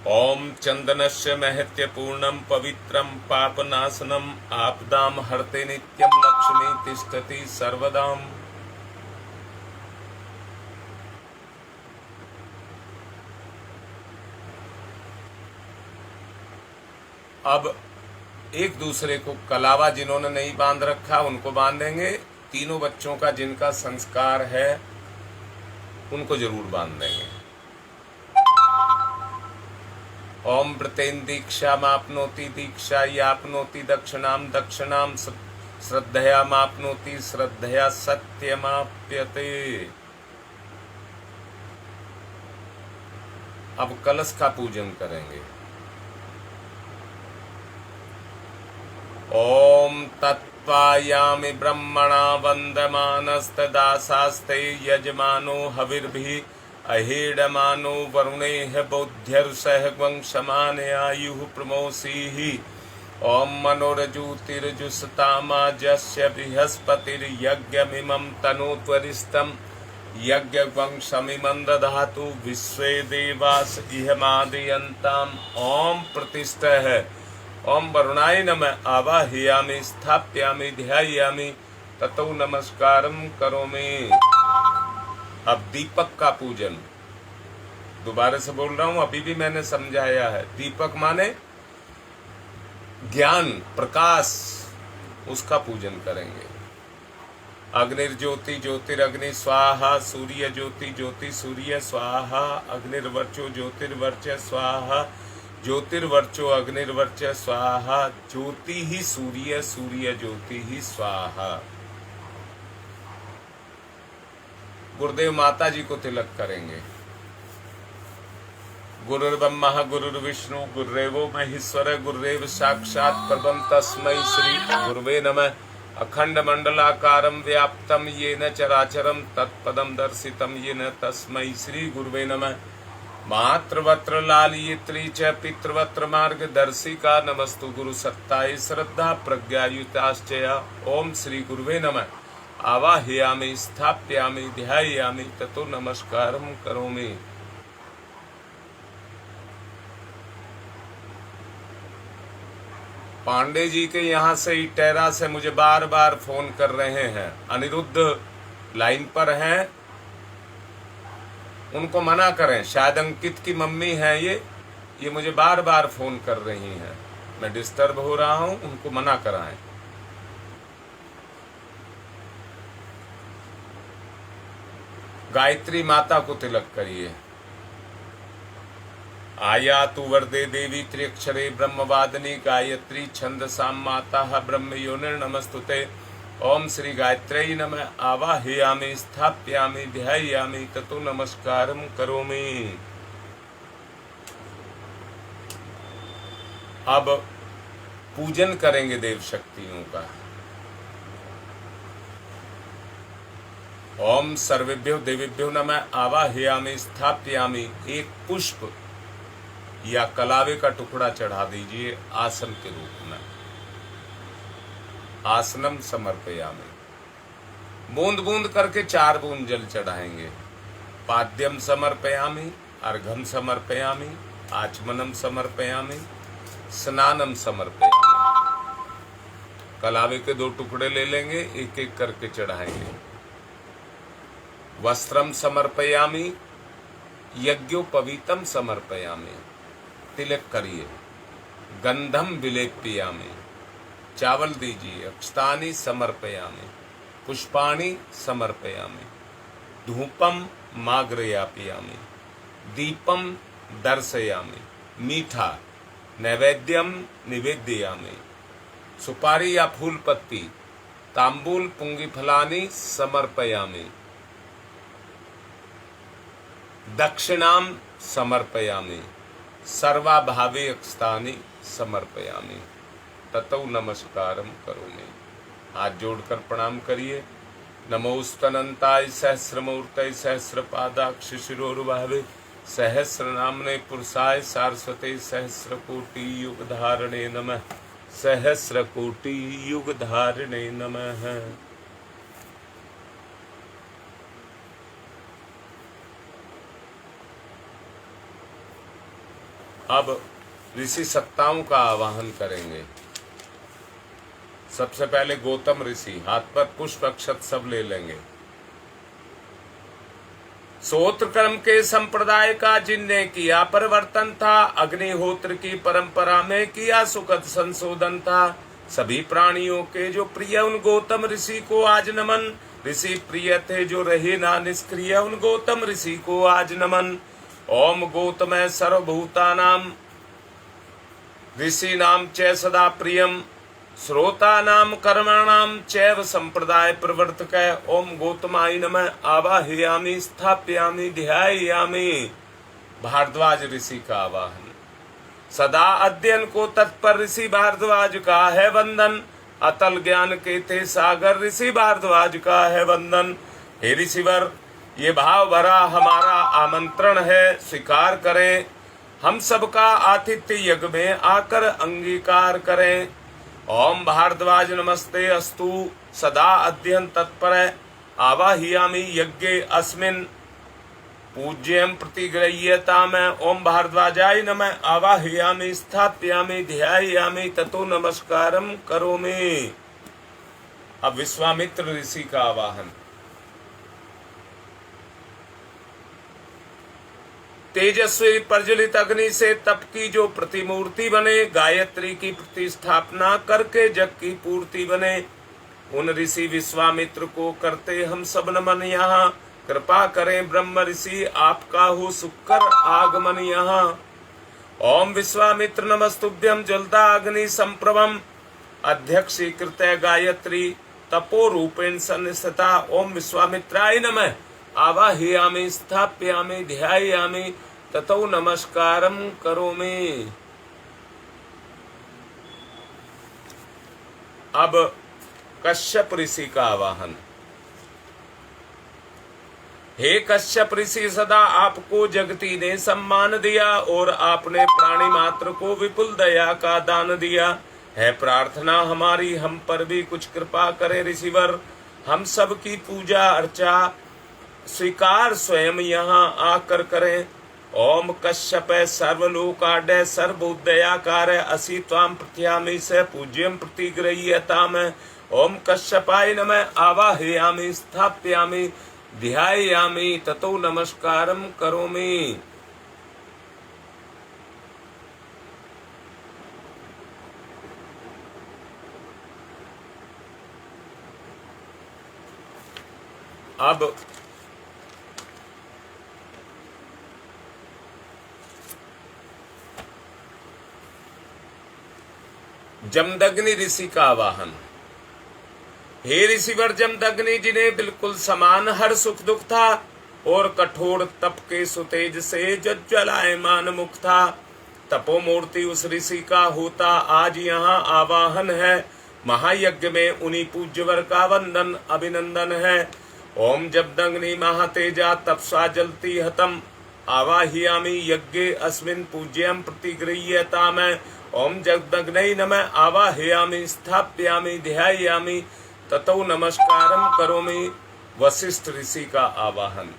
ओम चंदनस्य महत्य पूर्णम पवित्रम पापनाशनम आपदाम हरते नित्यम लक्ष्मी तिष्ठति सर्वदाम। अब एक दूसरे को कलावा जिन्होंने नहीं बांध रखा उनको बांधेंगे। तीनों बच्चों का जिनका संस्कार है उनको जरूर बांध देंगे। ओम व्रतेन दीक्षा मापनोति दीक्षा यापनोति दक्षिणाम दक्षिणाम श्रद्धया मापनोति श्रद्धया सत्यमाप्यते। अब कलश का पूजन करेंगे। ओम तत्त्वायामि ब्रह्मणा वन्दमानस्तदासास्ते यजमानो हविर्भिः अहेडमानो वरुणेह बौद्ध्यर्षः वंशमानयायुः प्रमोषीः। ओम मनोरजूतिरजुषतामाजस्य बृहस्पतिर्यज्ञमिमं तनोत्वरिष्ठं यज्ञवंशमिमं दधातु विश्वे देवास इहमादयन्ताम्। ओम प्रतिष्ठः। ओम वरुणाय नमः आवाहयामि स्थाप्यामि ध्यायामि ततो नमस्कारं करोमि। अब दीपक का पूजन। दोबारा से बोल रहा हूं, अभी भी मैंने समझाया है। दीपक माने ज्ञान प्रकाश, उसका पूजन करेंगे। अग्निर्ज्योति ज्योतिरग्नि स्वाहा, सूर्य ज्योति ज्योति सूर्य स्वाहा, अग्निर्वर्चो ज्योतिर्वर्च स्वाहा, ज्योतिर्वर्चो अग्निर्वर्च स्वाहा, ज्योति ही सूर्य सूर्य ज्योति ही स्वाहा। गुरुदेव माता जी को तिलक करेंगे। गुरुर्ब्रह्मा गुरुर्विष्णु गुरुदेवो महेश्वर गुरुदेव साक्षात् परब्रह्म तस्मै श्री गुरुवे नमः। अखंड मंडलाकारं व्याप्तं येन चराचरं तत्पदं दर्शितं येन तस्मै श्री गुरुवे नमः। मातृवत्र लालयित्री च पितृवत्र मार्गदर्शिका नमस्तु गुरु सत्ताय श्रद्धा प्रज्ञायुताश्चया। ओम श्री गुरुवे नमः। आवाहयामि स्थाप्यामि ध्यायामि ततो नमस्कारं करोमि। पांडे जी के यहाँ से इटेरा से मुझे बार बार फोन कर रहे हैं। अनिरुद्ध लाइन पर हैं, उनको मना करें। शायद अंकित की मम्मी है ये मुझे बार बार फोन कर रही हैं। मैं डिस्टर्ब हो रहा हूं, उनको मना कराएं। गायत्री माता को तिलक करिए। आया तु वरदे देवी त्र्यक्षरे ब्रह्मवादिनी गायत्री छंदसाम माता ब्रह्म योनिर्नमस्तुते। ओम श्री गायत्र्यै नमः। आवाहयामि स्थाप्यामि ध्यायामि ततो नमस्कारं करोमि। अब पूजन करेंगे देव शक्तियों का। ओम सर्वेभ्यो देवेभ्यो नमः आवाहयामि स्थापयामि। एक पुष्प या कलावे का टुकड़ा चढ़ा दीजिए आसन के रूप में। आसनम समर्पयामि। बूंद बूंद करके 4 बूंद जल चढ़ाएंगे। पाद्यम समर्पयामि, अर्घम समर्पयामि, आचमनम समर्पयामि, स्नानम समर्पयामि। कलावे के 2 टुकड़े ले लेंगे, एक एक करके चढ़ाएंगे। वस्त्रम समर्पयामि, यज्ञोपवीतम समर्पयामि। तिलक करिए। गंधम विलेप्यामि। चावल दीजिए। अक्षतानि समर्पयामि, पुष्पाणि समर्पयामि। धूपम माग्रयापयामि, दीपम दर्शयामि। मीठा नैवेद्यम निवेदयामि। सुपारी या फूल पत्ती, तांबूल पुंगी फलानि समर्पयामि। दक्षिणाम समर्पयामि, सर्वाभावे अक्षतानि समर्पयामि। ततौ नमस्कारम करोमि। हाथ जोड़कर प्रणाम करिए। नमोस्तनंताय सहस्रमूर्तये सहस्रपादाक्ष शिरोरुबाहवे सहस्रनामने पुरुषाय सारस्वते सहस्रकोटि युगधारणे नमः। सहस्रकोटि युगधारणे नमः। अब ऋषि सत्ताओं का आवाहन करेंगे। सबसे पहले गौतम ऋषि हाथ पर पुष्प अक्षत सब ले लेंगे। सोत्र कर्म के संप्रदाय का जिनने किया परिवर्तन था, अग्निहोत्र की परंपरा में किया सुखद संशोधन था। सभी प्राणियों के जो प्रिय उन गौतम ऋषि को आज नमन। ऋषि प्रिय थे जो रहे ना निष्क्रिय, उन गौतम ऋषि को आज नमन। ओम गौतम सर्वभूतानाम ऋषि नाम च सदा प्रियम, श्रोता नाम कर्माणाम चैव संप्रदाय प्रवर्तक। ओम गौतमाय नमः आवाहयामि स्थापयामि ध्यायामि। भारद्वाज ऋषि का आवाहन। सदा अध्ययन को तत्पर ऋषि भारद्वाज का है वंदन। अतल ज्ञान के थे सागर ऋषि भारद्वाज का है वंदन। हे ऋषिवर, ये भाव भरा हमारा आमंत्रण है, स्वीकार करें। हम सबका आतिथ्य यज्ञ में आकर अंगीकार करें। ओम भारद्वाज नमस्ते अस्तु, सदा अध्ययन तत्पर आवाहयामि यज्ञे अस्मिन् पूज्यं प्रतिगृह्यताम्। ओम भारद्वाजाय नमः आवाहयामि स्थापयामि ध्यायामि ततो नमस्कारं करोमि। अब विश्वामित्र ऋषि का आवाहन। तेजस्वी प्रज्वलित अग्नि से तप की जो प्रतिमूर्ति बने, गायत्री की प्रतिस्थापना करके जग की पूर्ति बने, उन ऋषि विश्वामित्र को करते हम सब नमन। यहाँ कृपा करें ब्रह्म ऋषि, आपका हो सुकर आगमन यहाँ। ओम विश्वामित्र नमस्तुभ्यं ज्वलता अग्नि संप्रभम, अध्यक्षीकृत गायत्री तपो रूपेण सन्निस्थिता। ओम विश्वामित्राय नमः आवाहयामि स्थापयामि ध्यायामि ततो नमस्कारं करोमि। अब कश्यप ऋषि का आवाहन। हे कश्यप ऋषि, सदा आपको जगती ने सम्मान दिया और आपने प्राणी मात्र को विपुल दया का दान दिया है। प्रार्थना हमारी हम पर भी कुछ कृपा करें ऋषिवर। हम सब की पूजा अर्चा स्वीकार स्वयं यहाँ आकर करें। ओम कश्यप सर्वलोकाड सर्वोदयाकार असि त्वां प्रत्यामि स पूज्यं प्रतिगृह्यताम्। ओम कश्यपाय नमः आवाहयामि स्थापयामि ध्यायामि ततो नमस्कारं करोमि। अब जमदग्नि ऋषि का आवाहन। हे ऋषिवर जमदग्नि, जिन्हें बिल्कुल समान हर सुख दुख था और कठोर तप के सुतेज से ज्वलायमान मुख था, तपोमूर्ति उस ऋषि का होता आज यहाँ आवाहन है। महायज्ञ में उन्हीं पूज्यवर का वंदन अभिनंदन है। ओम जब्दग्नि महातेजा तपसा जलती हतम आवाह्यामि यज्ञे अस्मिन् पूज्यं प्रतिगृह्यताम। ओम जब्दग्नै नमः आवाह्यामि स्थाप्यामि ध्यायामि ततो नमस्कारं करोमि। वशिष्ठ ऋषि का आवाहन।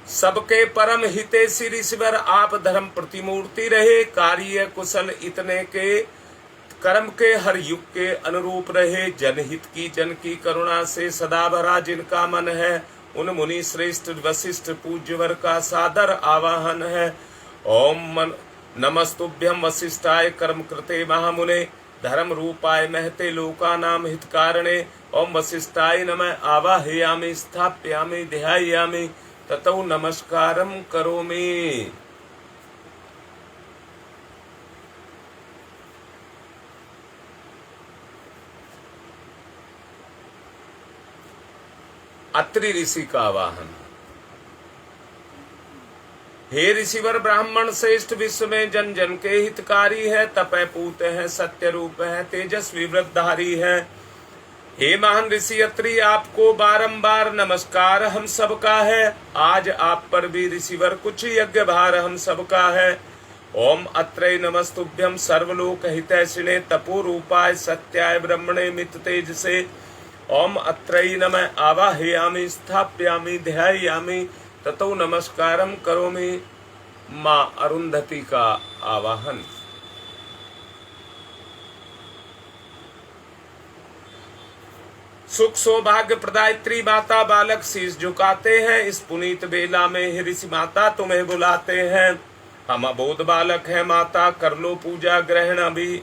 सबके परम हितैषी ऋषिवर आप धर्म प्रतिमूर्ति रहे। कार्य कुशल इतने के कर्म के हर युग के अनुरूप रहे। जनहित की जन की करुणा से सदा भरा जिनका मन है उन मुनि श्रेष्ठ वशिष्ठ पूज्यवर का सादर आवाहन है। ओम नमस्तुभ्यं वशिष्ठाय कर्म कृते महामुने धर्म रूपाय महते लोकानां हितकारणे। ओम वशिष्ठाय नमः आवाहयामि स्थाप्यामि ध्यायामि ततो नमस्कारं करोमि। अत्रि ऋषि का आवाहन। हे ऋषिवर ब्राह्मण श्रेष्ठ विश्व में जन जन के हितकारी है। तपय पूत है सत्य रूप है तेजस्वी व्रतधारी है। हे महान ऋषि अत्रि आपको बारंबार नमस्कार हम सबका है। आज आप पर भी ऋषिवर कुछ यज्ञ भार हम सबका है। ओम अत्रै नमस्तुभ्यं सर्वलोक हितैषिणे तपो रूपाय सत्याय ब्रह्मणे मित तेज से। ओम अत्रै नमः आवाहयामि स्थाप्यामि ध्यायामि ततो नमस्कारं करोमि। मां अरुंधति का आवाहन। सुख सौभाग्य प्रदायत्री माता बालक शीश झुकाते हैं। इस पुनीत बेला में हे ऋषि माता तुम्हें बुलाते हैं। हम अबोध बालक हैं माता कर लो पूजा ग्रहण अभी।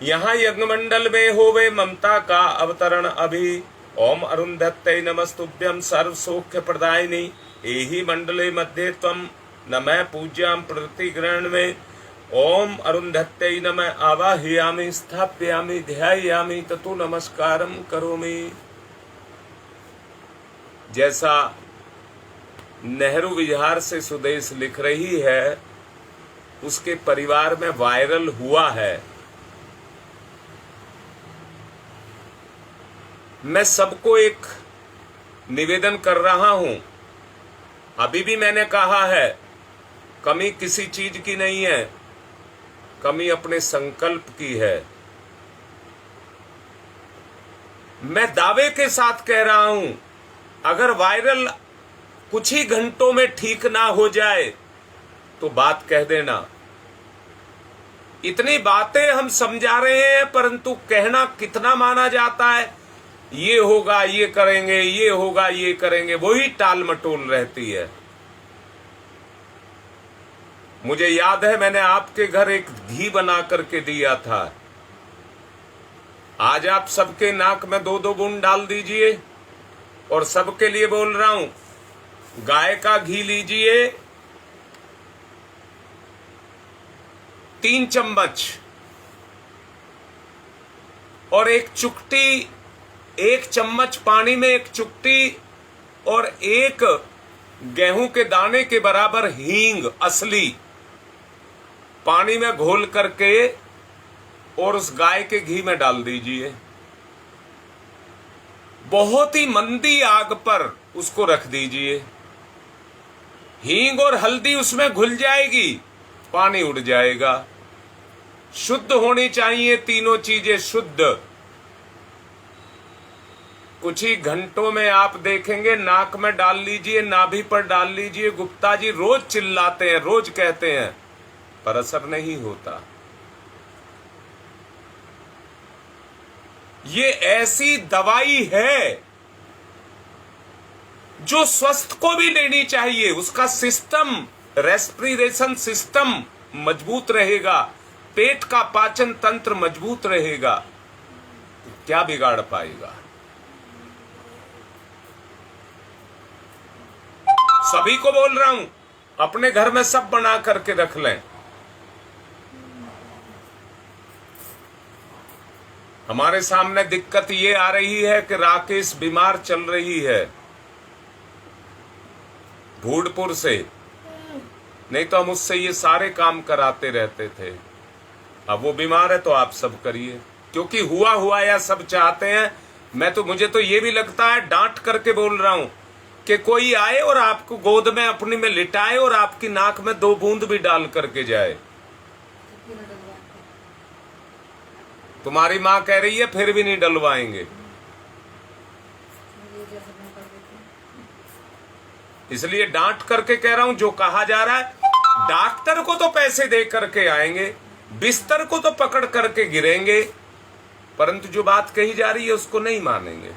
यहाँ यज्ञ मंडल में होवे ममता का अवतरण अभी। ओम अरुंधत्ते नमस्तुभ्यं सर्व सौख्य प्रदायिनी एहि मंडले मध्ये त्वं नमः पूज्यां प्रतिग्रहण में। ओम अरुंधत्ते नमः आवाहयामि स्थाप्यामि ध्यायामि ततो नमस्कारं करोमि। जैसा नेहरू विहार से सुदेश लिख रही है उसके परिवार में वायरल हुआ है। मैं सबको एक निवेदन कर रहा हूं। अभी भी मैंने कहा है कमी किसी चीज की नहीं है, कमी अपने संकल्प की है। मैं दावे के साथ कह रहा हूं अगर वायरल कुछ ही घंटों में ठीक ना हो जाए तो बात कह देना। इतनी बातें हम समझा रहे हैं परंतु कहना कितना माना जाता है। ये होगा ये करेंगे, ये होगा ये करेंगे, वही टाल मटोल रहती है। मुझे याद है मैंने आपके घर एक घी बना करके दिया था। आज आप सबके नाक में 2-2 बूंद डाल दीजिए और सबके लिए बोल रहा हूं गाय का घी लीजिए 3 चम्मच और एक चम्मच पानी में एक चुटकी और एक गेहूं के दाने के बराबर हींग असली पानी में घोल करके और उस गाय के घी में डाल दीजिए। बहुत ही मंदी आग पर उसको रख दीजिए। हींग और हल्दी उसमें घुल जाएगी, पानी उड़ जाएगा। शुद्ध होनी चाहिए तीनों चीजें शुद्ध। कुछ ही घंटों में आप देखेंगे नाक में डाल लीजिए, नाभि पर डाल लीजिए। गुप्ता जी रोज चिल्लाते हैं, रोज कहते हैं, पर असर नहीं होता। ये ऐसी दवाई है जो स्वस्थ को भी लेनी चाहिए। उसका सिस्टम, रेस्पिरेशन सिस्टम मजबूत रहेगा, पेट का पाचन तंत्र मजबूत रहेगा, तो क्या बिगाड़ पाएगा। सभी को बोल रहा हूं अपने घर में सब बना करके रख लें। हमारे सामने दिक्कत ये आ रही है कि राकेश बीमार चल रही है भूडपुर से, नहीं तो हम उससे ये सारे काम कराते रहते थे। अब वो बीमार है तो आप सब करिए, क्योंकि हुआ हुआ या सब चाहते हैं। मुझे तो ये भी लगता है, डांट करके बोल रहा हूं, कि कोई आए और आपको गोद में अपनी में लिटाए और आपकी नाक में 2 बूंद भी डाल करके जाए। तुम्हारी माँ कह रही है फिर भी नहीं डलवाएंगे। इसलिए डांट करके कह रहा हूं, जो कहा जा रहा है, डॉक्टर को तो पैसे दे करके आएंगे, बिस्तर को तो पकड़ करके गिरेंगे, परंतु जो बात कही जा रही है उसको नहीं मानेंगे।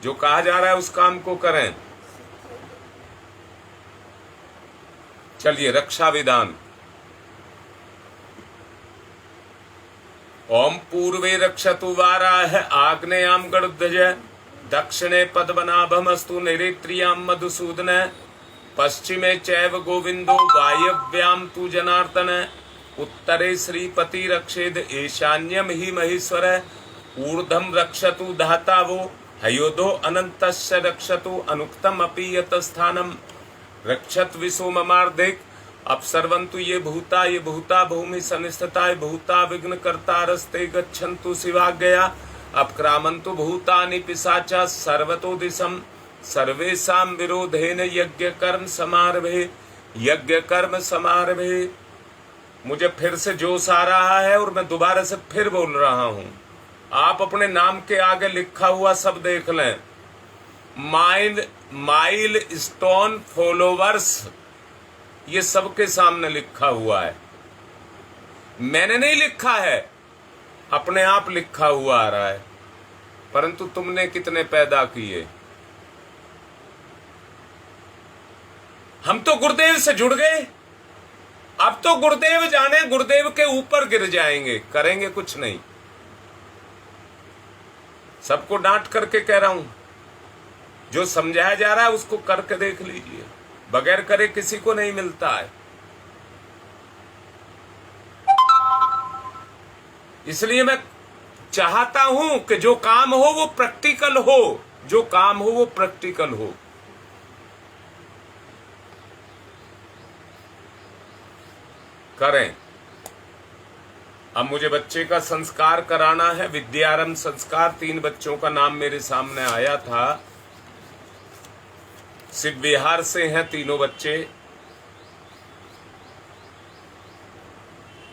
जो कहा जा रहा है उस काम को करें। चलिए, रक्षा विधान। ओम पूर्वे रक्षतु वाराह आग्नेयाम गरुड़ध्वज दक्षिणे पद्मनाभमस्तु नैऋत्याम मधुसूदन पश्चिमे चैव गोविंदो वायव्याम तु जनार्दन उत्तरे श्रीपति रक्षेद ईशान्यम ही महेश्वर ऊर्ध्वं रक्षतु धातावो हयोधो अनन्तस्य रक्षतु अनुक्तम अपि यतस्थानम रक्षत विशो ममार्धिक अपसर्वन्तु ये भूता भूमि सनिष्ठता भूता विघ्न कर्तारस्ते गच्छन्तु शिवाज्ञया अपक्रामन्तु भूतानि पिशाचा सर्वतो दिशम सर्वेषां विरोधेन यज्ञ कर्म समारभे। मुझे फिर से जोश आ रहा है और मैं दोबारा से फिर बोल रहा हूं। आप अपने नाम के आगे लिखा हुआ सब देख लें। माइल स्टोन फॉलोवर्स, ये सबके सामने लिखा हुआ है। मैंने नहीं लिखा है, अपने आप लिखा हुआ आ रहा है। परंतु तुमने कितने पैदा किए। हम तो गुरुदेव से जुड़ गए, अब तो गुरुदेव जाने गुरुदेव के ऊपर गिर जाएंगे, करेंगे कुछ नहीं। सबको डांट करके कह रहा हूं, जो समझाया जा रहा है उसको करके देख लीजिए। बगैर करे किसी को नहीं मिलता है। इसलिए मैं चाहता हूं कि जो काम हो वो प्रैक्टिकल हो, जो काम हो वो प्रैक्टिकल हो। करें। अब मुझे बच्चे का संस्कार कराना है, विद्यारंभ संस्कार। 3 बच्चों का नाम मेरे सामने आया था। सिर्फ बिहार से हैं तीनों बच्चे।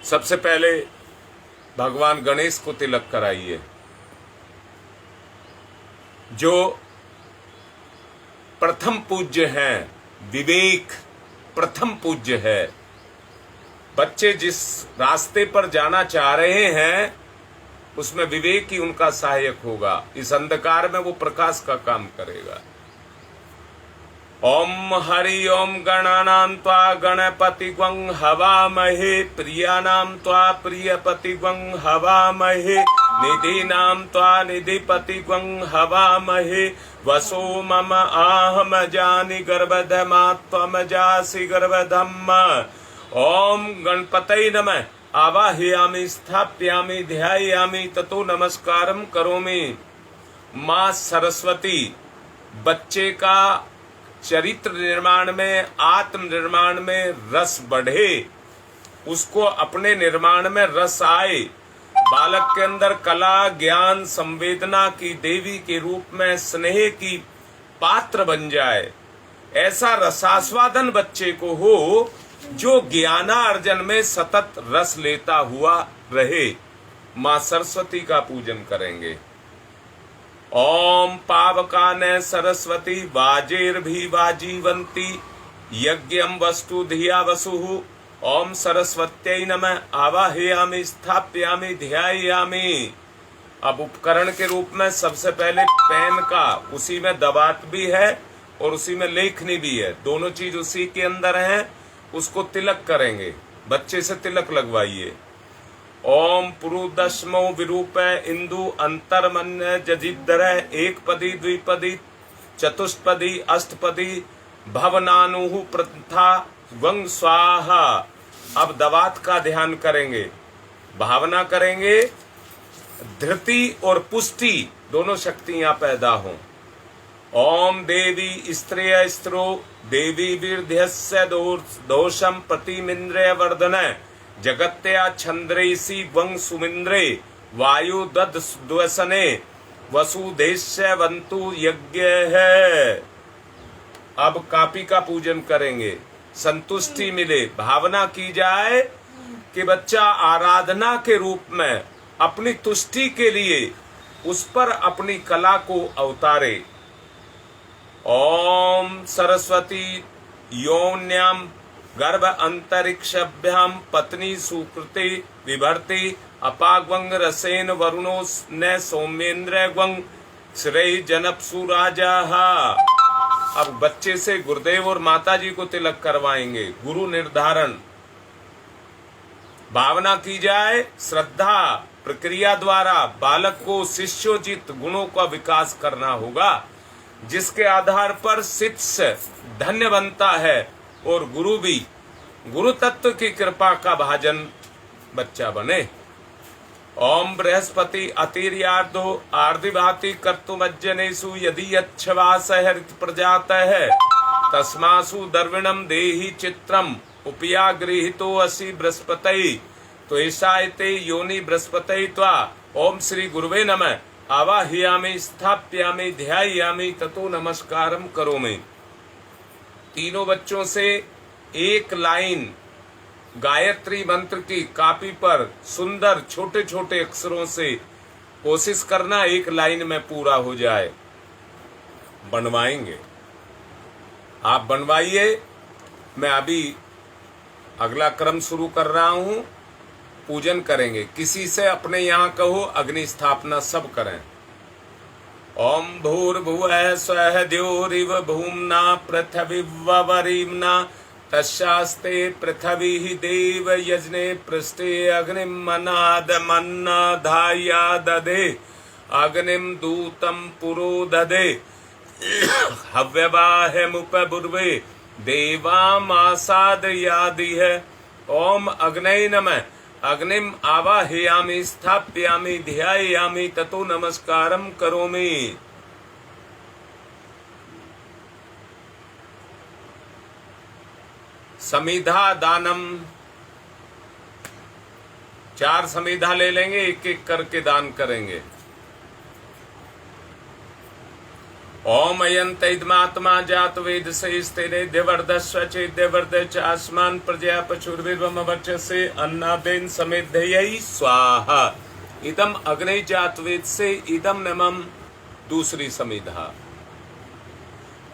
सबसे पहले भगवान गणेश को तिलक कराइए, जो प्रथम पूज्य हैं। विवेक प्रथम पूज्य है। बच्चे जिस रास्ते पर जाना चाह रहे हैं उसमें विवेक ही उनका सहायक होगा। इस अंधकार में वो प्रकाश का काम करेगा। ओम हरि ओम गणानां त्वा गणपतिग्वं हवामहे प्रियाणां त्वा प्रियपतिग्वं हवामहे निधीनां त्वा निधिपतिग्वं हवामहे वसो मम आहम जानि गर्भधमा त्वम जासि गर्भधम्। ओम गणपतये नमः। आवाहयामि स्थापयामि ध्यायामि ततो नमस्कारं करोमि। मां सरस्वती बच्चे का चरित्र निर्माण में, आत्म निर्माण में रस बढ़े, उसको अपने निर्माण में रस आए, बालक के अंदर कला ज्ञान संवेदना की देवी के रूप में स्नेह की पात्र बन जाए। ऐसा रसास्वादन बच्चे को हो जो ज्ञानार्जन में सतत रस लेता हुआ रहे। मां सरस्वती का पूजन करेंगे। ओम पावकाने सरस्वती वाजेर्भी वाजीवंती यज्ञम वस्तु धिया वसुः। ओम सरस्वत्यै नमः। आवाहयामि स्थापयामि ध्यायामि। अब उपकरण के रूप में सबसे पहले पेन का, उसी में दवात भी है और उसी में लेखनी भी है, दोनों चीज उसी के अंदर हैं। उसको तिलक करेंगे। बच्चे से तिलक लगवाइए। ओम पुरुदश्मो विरूप इंदु अंतरमन्य जजिदर एक पदी द्विपदी चतुष्पदी अष्टपदी भवनानु प्रथा वंग स्वाहा। अब दवात का ध्यान करेंगे, भावना करेंगे धृति और पुष्टि दोनों शक्तियां पैदा हों। ओम देवी स्त्रिय स्त्रो देवी वीर्ध्यस्य दोषम प्रतिमिंद्रिय वर्धन जगत्या छंद्रेसी वंग सुमिंद्रे वायु दद द्वसने वसुदेश्य वंतु यज्ञ है। अब कापी का पूजन करेंगे, संतुष्टि मिले, भावना की जाए कि बच्चा आराधना के रूप में अपनी तुष्टि के लिए उस पर अपनी कला को अवतारे। ओम सरस्वती योन्याम गर्भ अंतरिक्षभ्याम पत्नी सुकृति विभर्ति अपाग्वंग रसेन वरुणो न सौमेन्द्र ग्वंग श्रेय जनपसु राजा। अब बच्चे से गुरुदेव और माता जी को तिलक करवाएंगे। गुरु निर्धारण, भावना की जाए श्रद्धा प्रक्रिया द्वारा बालक को शिष्योचित गुणों का विकास करना होगा, जिसके आधार पर शिष्य धन्य बनता है और गुरु भी गुरु तत्व की कृपा का भाजन बच्चा बने। ओम बृहस्पति अतिर्यार्धो आर्दिभाति कर्तुमज्जनेषु यदि यच्छवास हरित प्रजात है तस्मासु दर्विणम देहि चित्रम उपया गृहीतो असि बृहस्पति तो ऐसायते योनि बृहस्पति त्वा। ओम श्री गुरुवे नमः। आवाहयामि स्थाप्यामि ध्यायामि ततो नमस्कारम करोमि। तीनों बच्चों से एक लाइन गायत्री मंत्र की कापी पर सुंदर छोटे छोटे अक्षरों से कोशिश करना एक लाइन में पूरा हो जाए। बनवाएंगे, आप बनवाइए। मैं अभी अगला क्रम शुरू कर रहा हूं, पूजन करेंगे। किसी से अपने यहाँ कहो अग्नि स्थापना सब करें। ओम भूर्भुवः स्वः द्यौरिव भूम्ना पृथिवीवरीम्ना तस्यास्ते पृथ्वी देव यजने पृष्ठे अग्निम मन्नाधाया दधे अग्निम दूतम पुरो दधे हव्यवाहमुपबुर्वे देवामासादयादिह। ओम अग्नये नमः। अग्निम आवाहयामि स्थाप्यामि ध्यायामि ततो नमस्कारम करोमि। समिधा दानम, 4 समिधा ले लेंगे, एक एक करके दान करेंगे। ओम अयंतमात्मा जात वेद से स्थिरे देवर्धस्व चेद्यवर्ध चास्मान प्रजा पशुर्विर्वम वर्चसे अन्नादेन समेधयि स्वाहा। इदम अग्नि जात वेद से इदम नमम। दूसरी समिधा।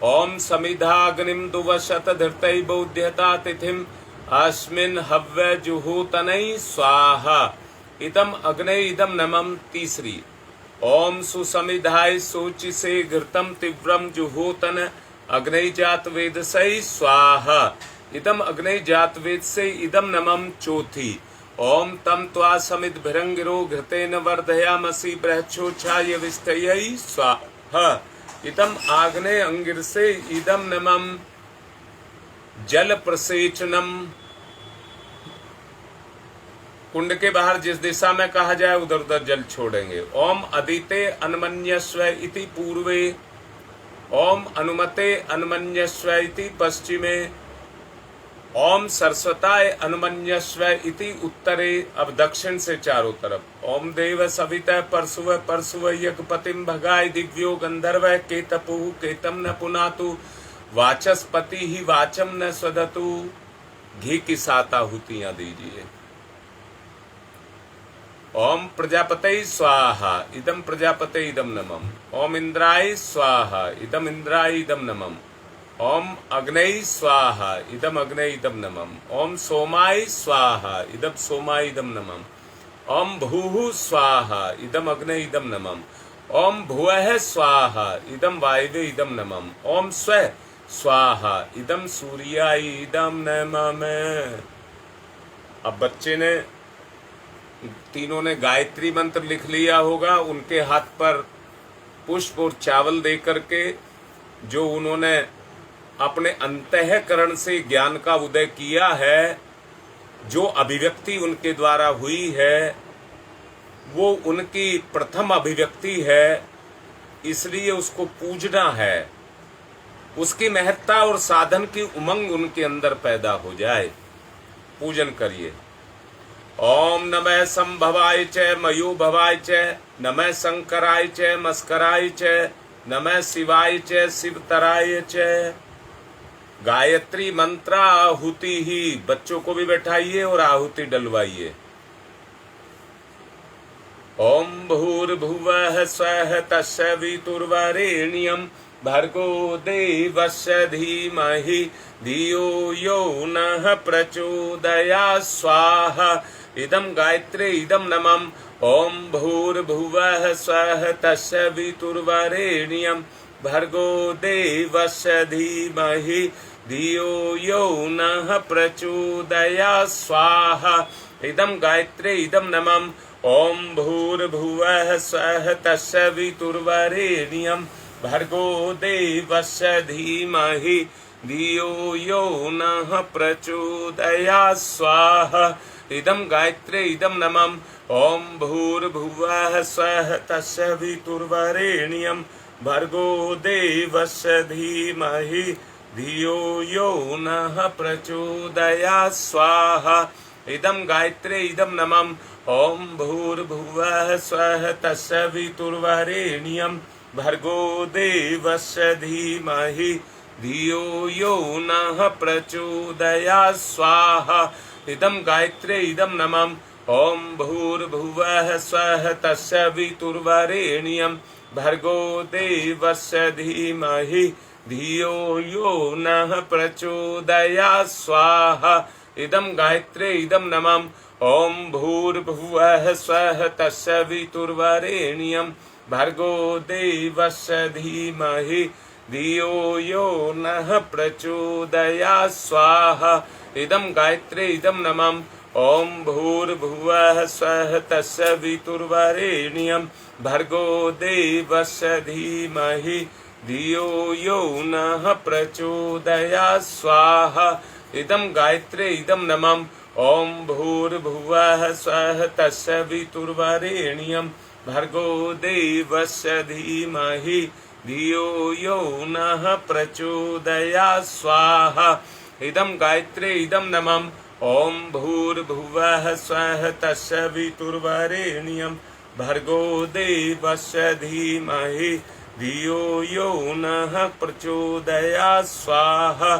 ओम समिधा अग्निम दुवशत धृतै बौध्यता तिथिम अस्मिन् हव्य जुहूतनै स्वाहा। इदम अग्नि इदम नमम। तीसरी। ओम सुसमिधाय सोचि से घृतम तीव्रम जुहूतन अग्नि जात वेद से स्वाहा। इदम अग्नि जात वेद से इदम नमम। चौथी। ओम तम त्वा समित भिरंगिरो घृतेन वर्धयामसि बृहच्छोछाय विस्थयै स्वाहा। इदम आग्ने अंगिर से इदम नमम। जल प्रसेचनम, कुंड के बाहर जिस दिशा में कहा जाए उधर उधर जल छोड़ेंगे। ओम अदिते अन्मन्यस्व इति पूर्वे। ओम अनुमते अन्मन्यस्व इति पश्चिमे। ओम सरस्वताय अन्मन्यस्व इति उत्तरे। अब दक्षिण से चारों तरफ। ओम देव सविता परशुव परशुव यज्ञपतिम भगाय दिव्यो गंधर्व केतपु केतम न पुनातु वाचस्पति ही वाचम न स्वदतु। घी की 7 आहुतियां दीजिए। ओम प्रजापते स्वाहा। इदम प्रजापते इदम नमम। ओम इंद्राय स्वाहा। इदम इंद्राय इदम नमम। ओम अग्नये स्वाहा। इदम अग्नये इदम नमम। ओम सोमाय स्वाहा। इदम सोमाय इदम नमम। ओम भूः स्वाहा। इदम अग्नये इदम नमम। ओम भुवः स्वाहा। इदम वायवे इदम नमम। ओम स्वः स्वाहा। इदम सूर्याय इदम नमः। अब बच्चे ने तीनों ने गायत्री मंत्र लिख लिया होगा। उनके हाथ पर पुष्प और चावल दे करके जो उन्होंने अपने अंतःकरण से ज्ञान का उदय किया है जो अभिव्यक्ति उनके द्वारा हुई है वो उनकी प्रथम अभिव्यक्ति है, इसलिए उसको पूजना है। उसकी महत्ता और साधन की उमंग उनके अंदर पैदा हो जाए। पूजन करिए। ओम नमः संभवाय च मयो भवाय च, नमः शंकराय च मस्कराय च, नमः शिवाय च शिवतराय च। गायत्री मंत्र आहुति ही बच्चों को भी बैठाइए और आहुति डलवाइए। ओम भूर्भुवः स्वः तत्सवितुर्वरेण्यं भर्गो देवस्य धीमहि धियो यो नः प्रचोदयात् स्वाहा। इदं गायत्री इदं नमः। ओम भूर्भुवः स्वः तत्सवितुर्वरेण्यं भर्गो देवस्य धीमहि धियो यो नः प्रचोदयात् स्वाहा। इदं गायत्री इदं नमः। ओम भूर्भुवः स्वः तत्सवितुर्वरेण्यं भर्गो देवस्य धीमहि धियो यो नः प्रचोदयात् स्वाहा। इदं गायत्री इदं नमः। ओम भूर्भुवः स्वः तत्सवितुर्वरेण्यं भर्गो देवस्य धीमहि धियो यो नः प्रचोदयात् स्वाहा। इदं गायत्री इदं नमः। ओम भूर्भुवः स्वः तत्सवितुर्वरेण्यं भर्गो देवस्य धीमहि धियो यो नः प्रचोदयात् स्वाहा। इदं गायत्री इदं नमः। ओम भूर्भुवः स्वः तत्सवितुर्वरेण्यं भर्गो देवस्य धीमहि धियो यो नः प्रचोदयात् स्वाहा। इदं गायत्री इदं नमः। ओम भूर्भुवः स्वः तत्सवितुर्वरेण्यं भर्गो देवस्य धीमहि धियो यो नः प्रचोदयात् स्वाहा। इदं गायत्री इदं नमः। ओम भूर्भुवः स्वः तत्सवितुर्वरेण्यं भर्गो देवस्य धीमहि धियो यो नः प्रचोदयात् स्वाहा। इदं गायत्री इदं नमः। ओम भूर्भुवः स्वः तत्सवितुर्वरेण्यं भर्गो देवस्य धीमहि धियो यो नः प्रचोदयात् स्वाहा। इदं गायत्री इदं नमः। ओम भूर्भुवः स्वः तत्सवितुर्वरेण्यं भर्गो देवस्य धीमहि धियो यो नः प्रचोदयात् स्वाहा।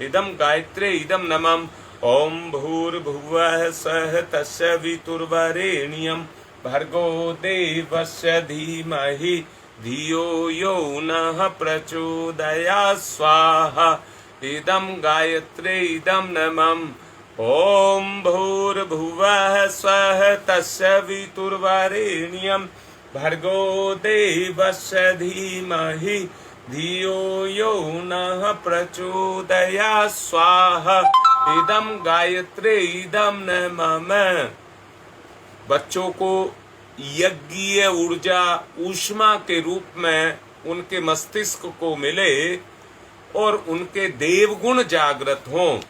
इदं गायत्री इदं नमः। ओम भूर्भुवः स्वः तत्सवितुर्वरेण्यं भर्गो देवस्य धीमहि धियो यो नः प्रचोदयात् स्वाहा। इदं गायत्री इदं नमः। ओम भूर्भुवः स्वः तत्सवितुर्वरेण्यं भर्गो देवस्य धीमहि धियो यो नः प्रचोदयात् स्वाहा। इदं गायत्री इदं नमः। बच्चों को यज्ञीय ऊर्जा ऊष्मा के रूप में उनके मस्तिष्क को मिले और उनके देवगुण जागृत हों।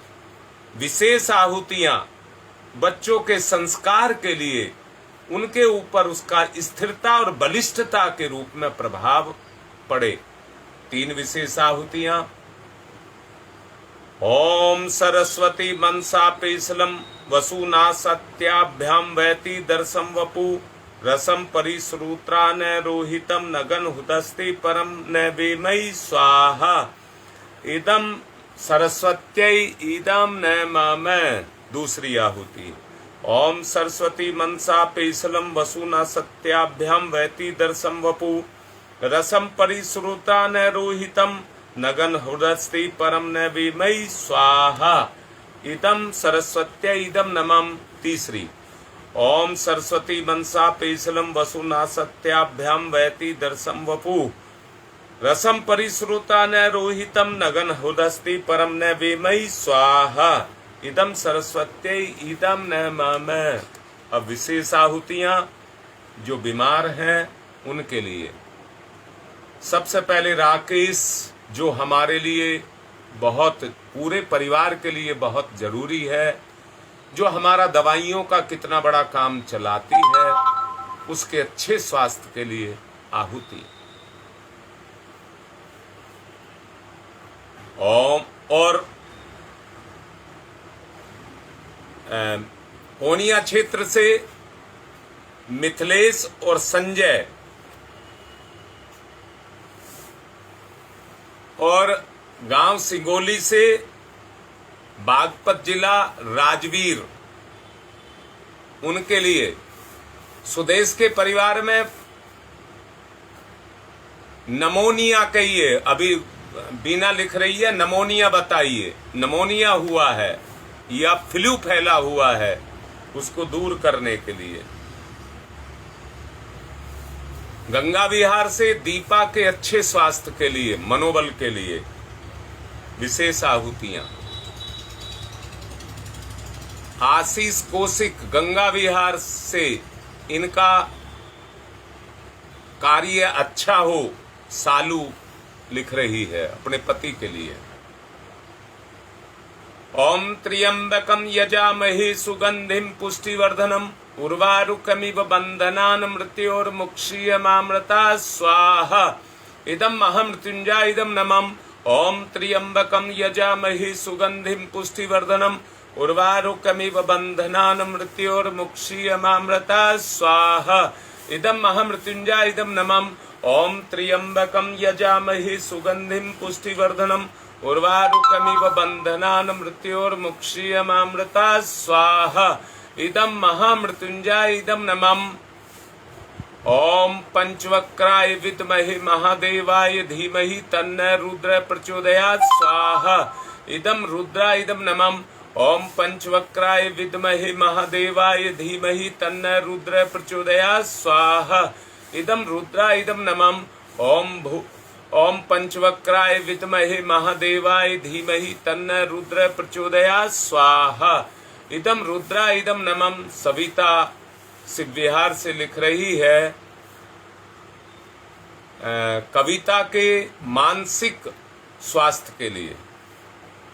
विशेष आहुतियां बच्चों के संस्कार के लिए उनके ऊपर उसका स्थिरता और बलिष्ठता के रूप में प्रभाव पड़े। 3 विशेष आहुतियां। ओम सरस्वती मनसा पेशलम वसुना सत्याभ्यां वैति दर्शम वपु रसम परिश्रुत्रा न रोहितम नगन हुदस्ति परम न वेमयि स्वाहा। इदम सरस्वत्यै इदं नमामि। दूसरी आहुति। ओम सरस्वती मनसा पेशलम वसुना सत्याभ्यां वैति दर्शम वपु रसम परिश्रुता न रोहितम नगन हुदस्ति परम न वेमयि स्वाहा। इदं सरस्वत्यै इदं नमः। तीसरी। ओम सरस्वती मनसा पेशलम वसुना सत्याभ्यां वैति दर्शम वपु रसम परिश्रुता न रोहितम नगन हुदस्ति परम न वेमयि स्वाहा। इदं सरस्वत्यै इदं नमामि। अब विशेष आहुतियां जो बीमार हैं उनके लिए। सबसे पहले राकेश, जो हमारे लिए बहुत, पूरे परिवार के लिए बहुत जरूरी है। जो हमारा दवाइयों का कितना बड़ा काम चलाती है, उसके अच्छे स्वास्थ्य के लिए आहुति। ओम। और पूर्णिया क्षेत्र से मिथिलेश और संजय, और गांव सिंगोली से बागपत जिला राजवीर, उनके लिए सुदेश के परिवार में नमोनिया कहिए, अभी बीना लिख रही है नमोनिया, बताइए नमोनिया हुआ है या फ्लू फैला हुआ है, उसको दूर करने के लिए। गंगा विहार से दीपा के अच्छे स्वास्थ्य के लिए, मनोबल के लिए विशेष आहुतियां। आशीष कौशिक गंगा विहार से, इनका कार्य अच्छा हो, सालू लिख रही है अपने पति के लिए। ओम त्र्यंबकम यजामहे सुगंधिम पुष्टिवर्धनम उर्वारुकमिव बंधनान मृत्योर्मुक्षीयमामृता स्वाहा। इदम महामृत्युंजय इदम नमम। ओम त्र्यंबकम यजामहे सुगंधिम पुष्टिवर्धनम उर्वारुकमिव बंधनान मृत्योर्मुक्षीयमामृता स्वाहा। इदम महामृत्युंजय इदम नमम। ओम त्र्यंबकम यजामहे सुगंधिम पुष्टिवर्धनम उर्वारुकमिव बंधनान मृत्योर्मुक्षीयमामृता स्वाहा। इदम महामृत्युंजय इदम नमम। ओम पंचवक्राय विद्महे महादेवाय धीमहि तन्नो रुद्र प्रचोदयात् स्वाहा। इदम रुद्रा इदम नमम। ओम पंचवक्राय विद्महे महादेवाय धीमहि तन्नो रुद्र प्रचोदयात् स्वाहा। इदम रुद्रा इदम नमम। ओम पंचवक्राय विद्महे महादेवाय धीमहि तन्नो रुद्र प्रचोदयात् स्वाहा। इदम रुद्रा इदम नमम। सविता शिवविहार से लिख रही है कविता के मानसिक स्वास्थ्य के लिए।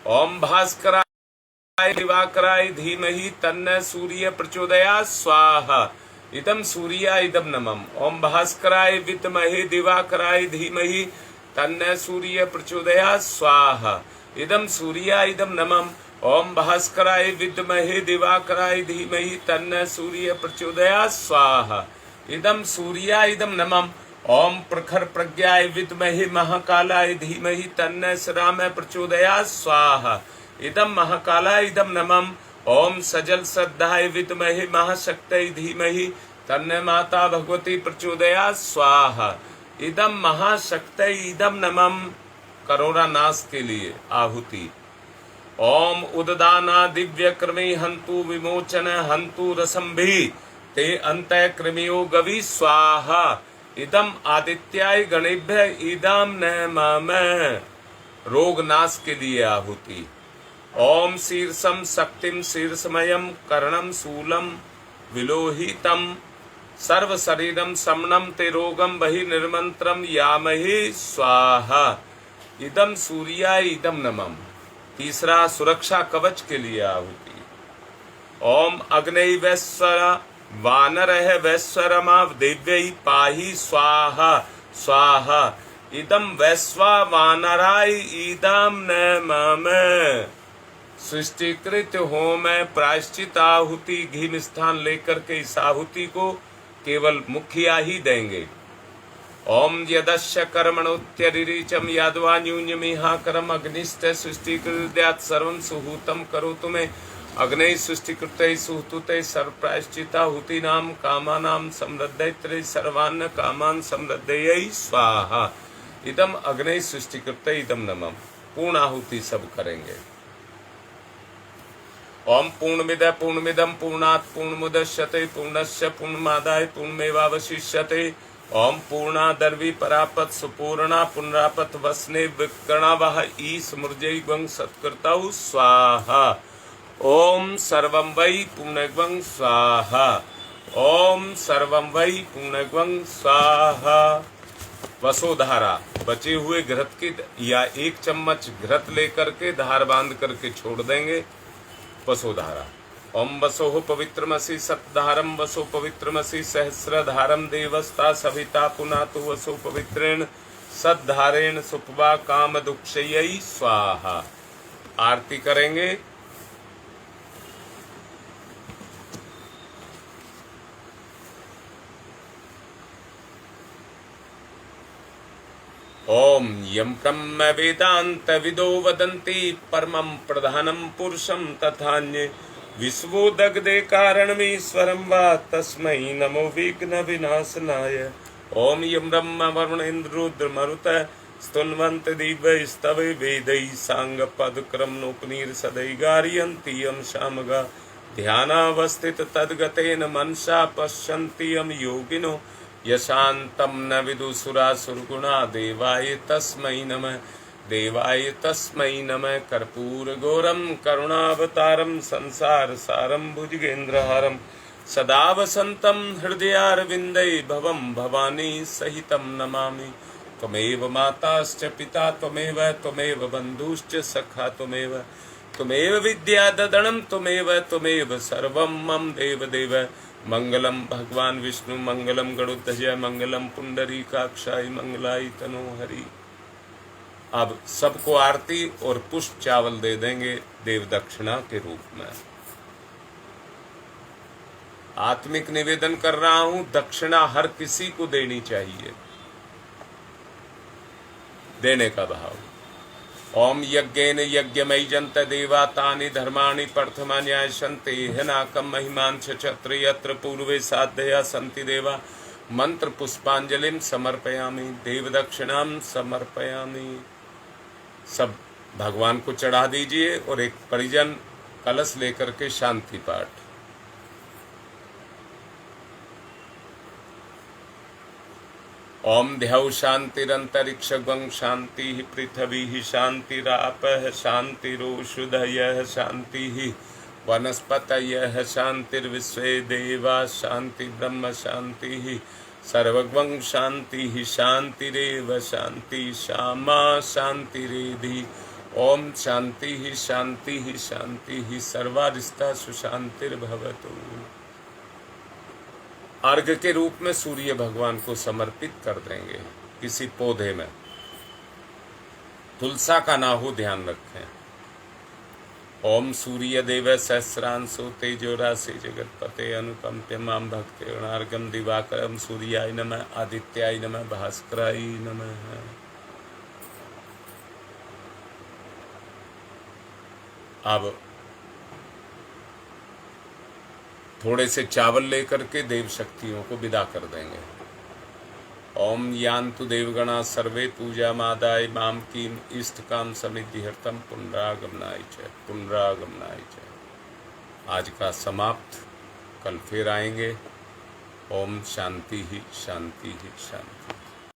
ओम भास्कराय दिवाकराय धीमहि तन्नो सूर्य प्रचोदयात् स्वाहा। इदम सूर्या इदम नमम। ओम भास्कराय विद्महे दिवाकराय धीमहि तन्नो सूर्य प्रचोदयात् स्वाहा। इदम सूर्या इदम नमम। ओम भास्कराय विद्महे दिवाकराय धीमहि तन्नो सूर्य प्रचोदयात् स्वाहा। इदम सूर्या इदम नमम। ओम प्रखर प्रज्ञाय विद्महे महाकालाय धीमहि तन्नो श्राम प्रचोदयात् स्वाहा। इदम महाकालाय इदम नमम। ओम सजल श्रद्धाय विद्महे महाशक्तये धीमहि तन्नो माता भगवती प्रचोदयात् स्वाहा। इदम महाशक्तये इदम नमम। करोना नाश के लिए आहुति। ओम उददाना दिव्य कृमि हंतु विमोचन हंतु रसंभि ते अंतः कृमियो गवि स्वाहा। इदम आदित्याय गणेभ्य इदम नमामि। रोग नाश के लिए आहुति। ओम शीर्षम शक्तिम शीर्षमयम कर्णम शूलम विलोहितम सर्व शरीरम समनम ते रोगम बहि निर्मंत्रम यामहि स्वाहा। इदम सूर्याय इदम नमम। तीसरा सुरक्षा कवच के लिए आहुति। ओम अग्नि वैश्वर वानरः वैश्वरमा दिव्यै पाहि स्वाहा स्वाहा। इदम वैश्वा वानराय इदम नमामि। सृष्टिकृत होम प्रायश्चित आहुति घी मिष्ठान लेकर के इस आहुति को केवल मुखिया ही देंगे। ओम यदस्य कर्मणोत्यरिचम यादवा न्यून्यमिहा कर्म अग्निष्ठ सृष्टिकृत्यात् सर्वं सुहूतम करोतु मे। अग्नि सृष्टिकृतै सुहूतै सर्वप्रायश्चिताहुतीनां कामानां समृद्धये सर्वान् कामान् समृद्धये स्वाहा। इदम अग्नि सृष्टिकृतै इदम नमः। पूर्ण आहुति सब करेंगे। ओम पूर्णमिदं पूर्णमिदं पूर्णात् पूर्णमुदच्यते पूर्णस्य पूर्णमादाय पूर्णमेवावशिष्यते। ओम पूर्णादर्वी परापत सुपूर्णा पुनरापत वसने विकर्णावह ईश मुर्जैवं सत्कृतौ स्वाहा। ओम सर्वं वै पूर्णग्वं स्वाहा। ओम सर्वं वै पूर्णग्वं स्वाहा। वसोधारा बचे हुए घृत की या 1 चम्मच घृत लेकर के धार बांध करके छोड़ देंगे। वसोधारा ओम वसोः पवित्रमसि सत्धारम वसो पवित्रमसि सहस्रधारम देवस्ता सविता पुनातु वसो पवित्रेण सद्धारेण सुपवा काम दुक्षयी स्वाहा। आरती करेंगे। ओम यम ब्रह्म वेदांत विदो वदन्ति परमं प्रधानं पुरुषं तथान्ये विश्वोदग्धे कारणमीश्वरं वा तस्मै नमो विघ्न विनाशनाय। ओम यम ब्रह्म वरुणेन्द्र रुद्र मरुत स्तुन्वन्त दिव्यस्तवे वेदैः साङ्गपदक्रम नोपनिषदै गारयन्ति यं शामगा ध्यानावस्थित तद्गतेन मनसा पश्यन्ति यं योगिनो यशान्तं न विदुसुरासुरगुणा देवाय तस्मै नमः। देवाय तस्मै नमः। कर्पूरगौरं करुणावतारं संसारसारं भुजगेन्द्रहारं सदा वसन्तं हृदयारविन्दे भवं भवानी सहितं नमामि। त्वमेव माताश्च पिता त्वमेव बन्धुश्च सखा त्वमेव विद्याददनं त्वमेव सर्वं मम देवदेव। मंगलम भगवान विष्णु मंगलम गरुड़ध्वज मंगलम पुंडरीकाक्षाय मंगलाई तनोहरि। अब सबको आरती और पुष्प चावल दे देंगे देव दक्षिणा के रूप में। आत्मिक निवेदन कर रहा हूं, दक्षिणा हर किसी को देनी चाहिए, देने का भाव। ओम यज्ञेन यज्ञमयजन्त देवा तानि धर्माणि प्रथमान्यासन्ते हनाकं महिमांश छत्र यत्र पूर्वे साधया सन्ति देवा। मंत्र पुष्पांजलिं समर्पयामि देव दक्षिणां समर्पयामि। सब भगवान को चढ़ा दीजिए और एक परिजन कलश लेकर के शांति पाठ। ओम ध्यौ शांतिरंतरिक्षं शांति पृथ्वी शांतिरापः शांतिरोषधयः शांति वनस्पतयः शांतिर्विश्वे देवा शांति ब्रह्म शांति सर्वगं शांति शांतिरेव शांति श्यामा शांतिरेधि। ओम शांति शांति शांति सर्वारिष्टा सुशांतिर्भवतु। अर्घ के रूप में सूर्य भगवान को समर्पित कर देंगे। किसी पौधे में तुलसा का ना हो, ध्यान रखें। ओम सूर्य देव सहस्रांशो तेजोराशि जगतपते अनुकंप्य माम भक्तिर्नार्गम दिवाकरम सूर्याय नमः आदित्याय नमः भास्कराय नमः। अब थोड़े से चावल लेकर के देव शक्तियों को विदा कर देंगे। ओम यान्तु देवगणा सर्वे पूजा मादाय माम कीम इष्ट काम समिधिहर्तम पुनरागमनाय च। आज का समाप्त, कल फिर आएंगे। ओम शांति ही शांति ही शांति।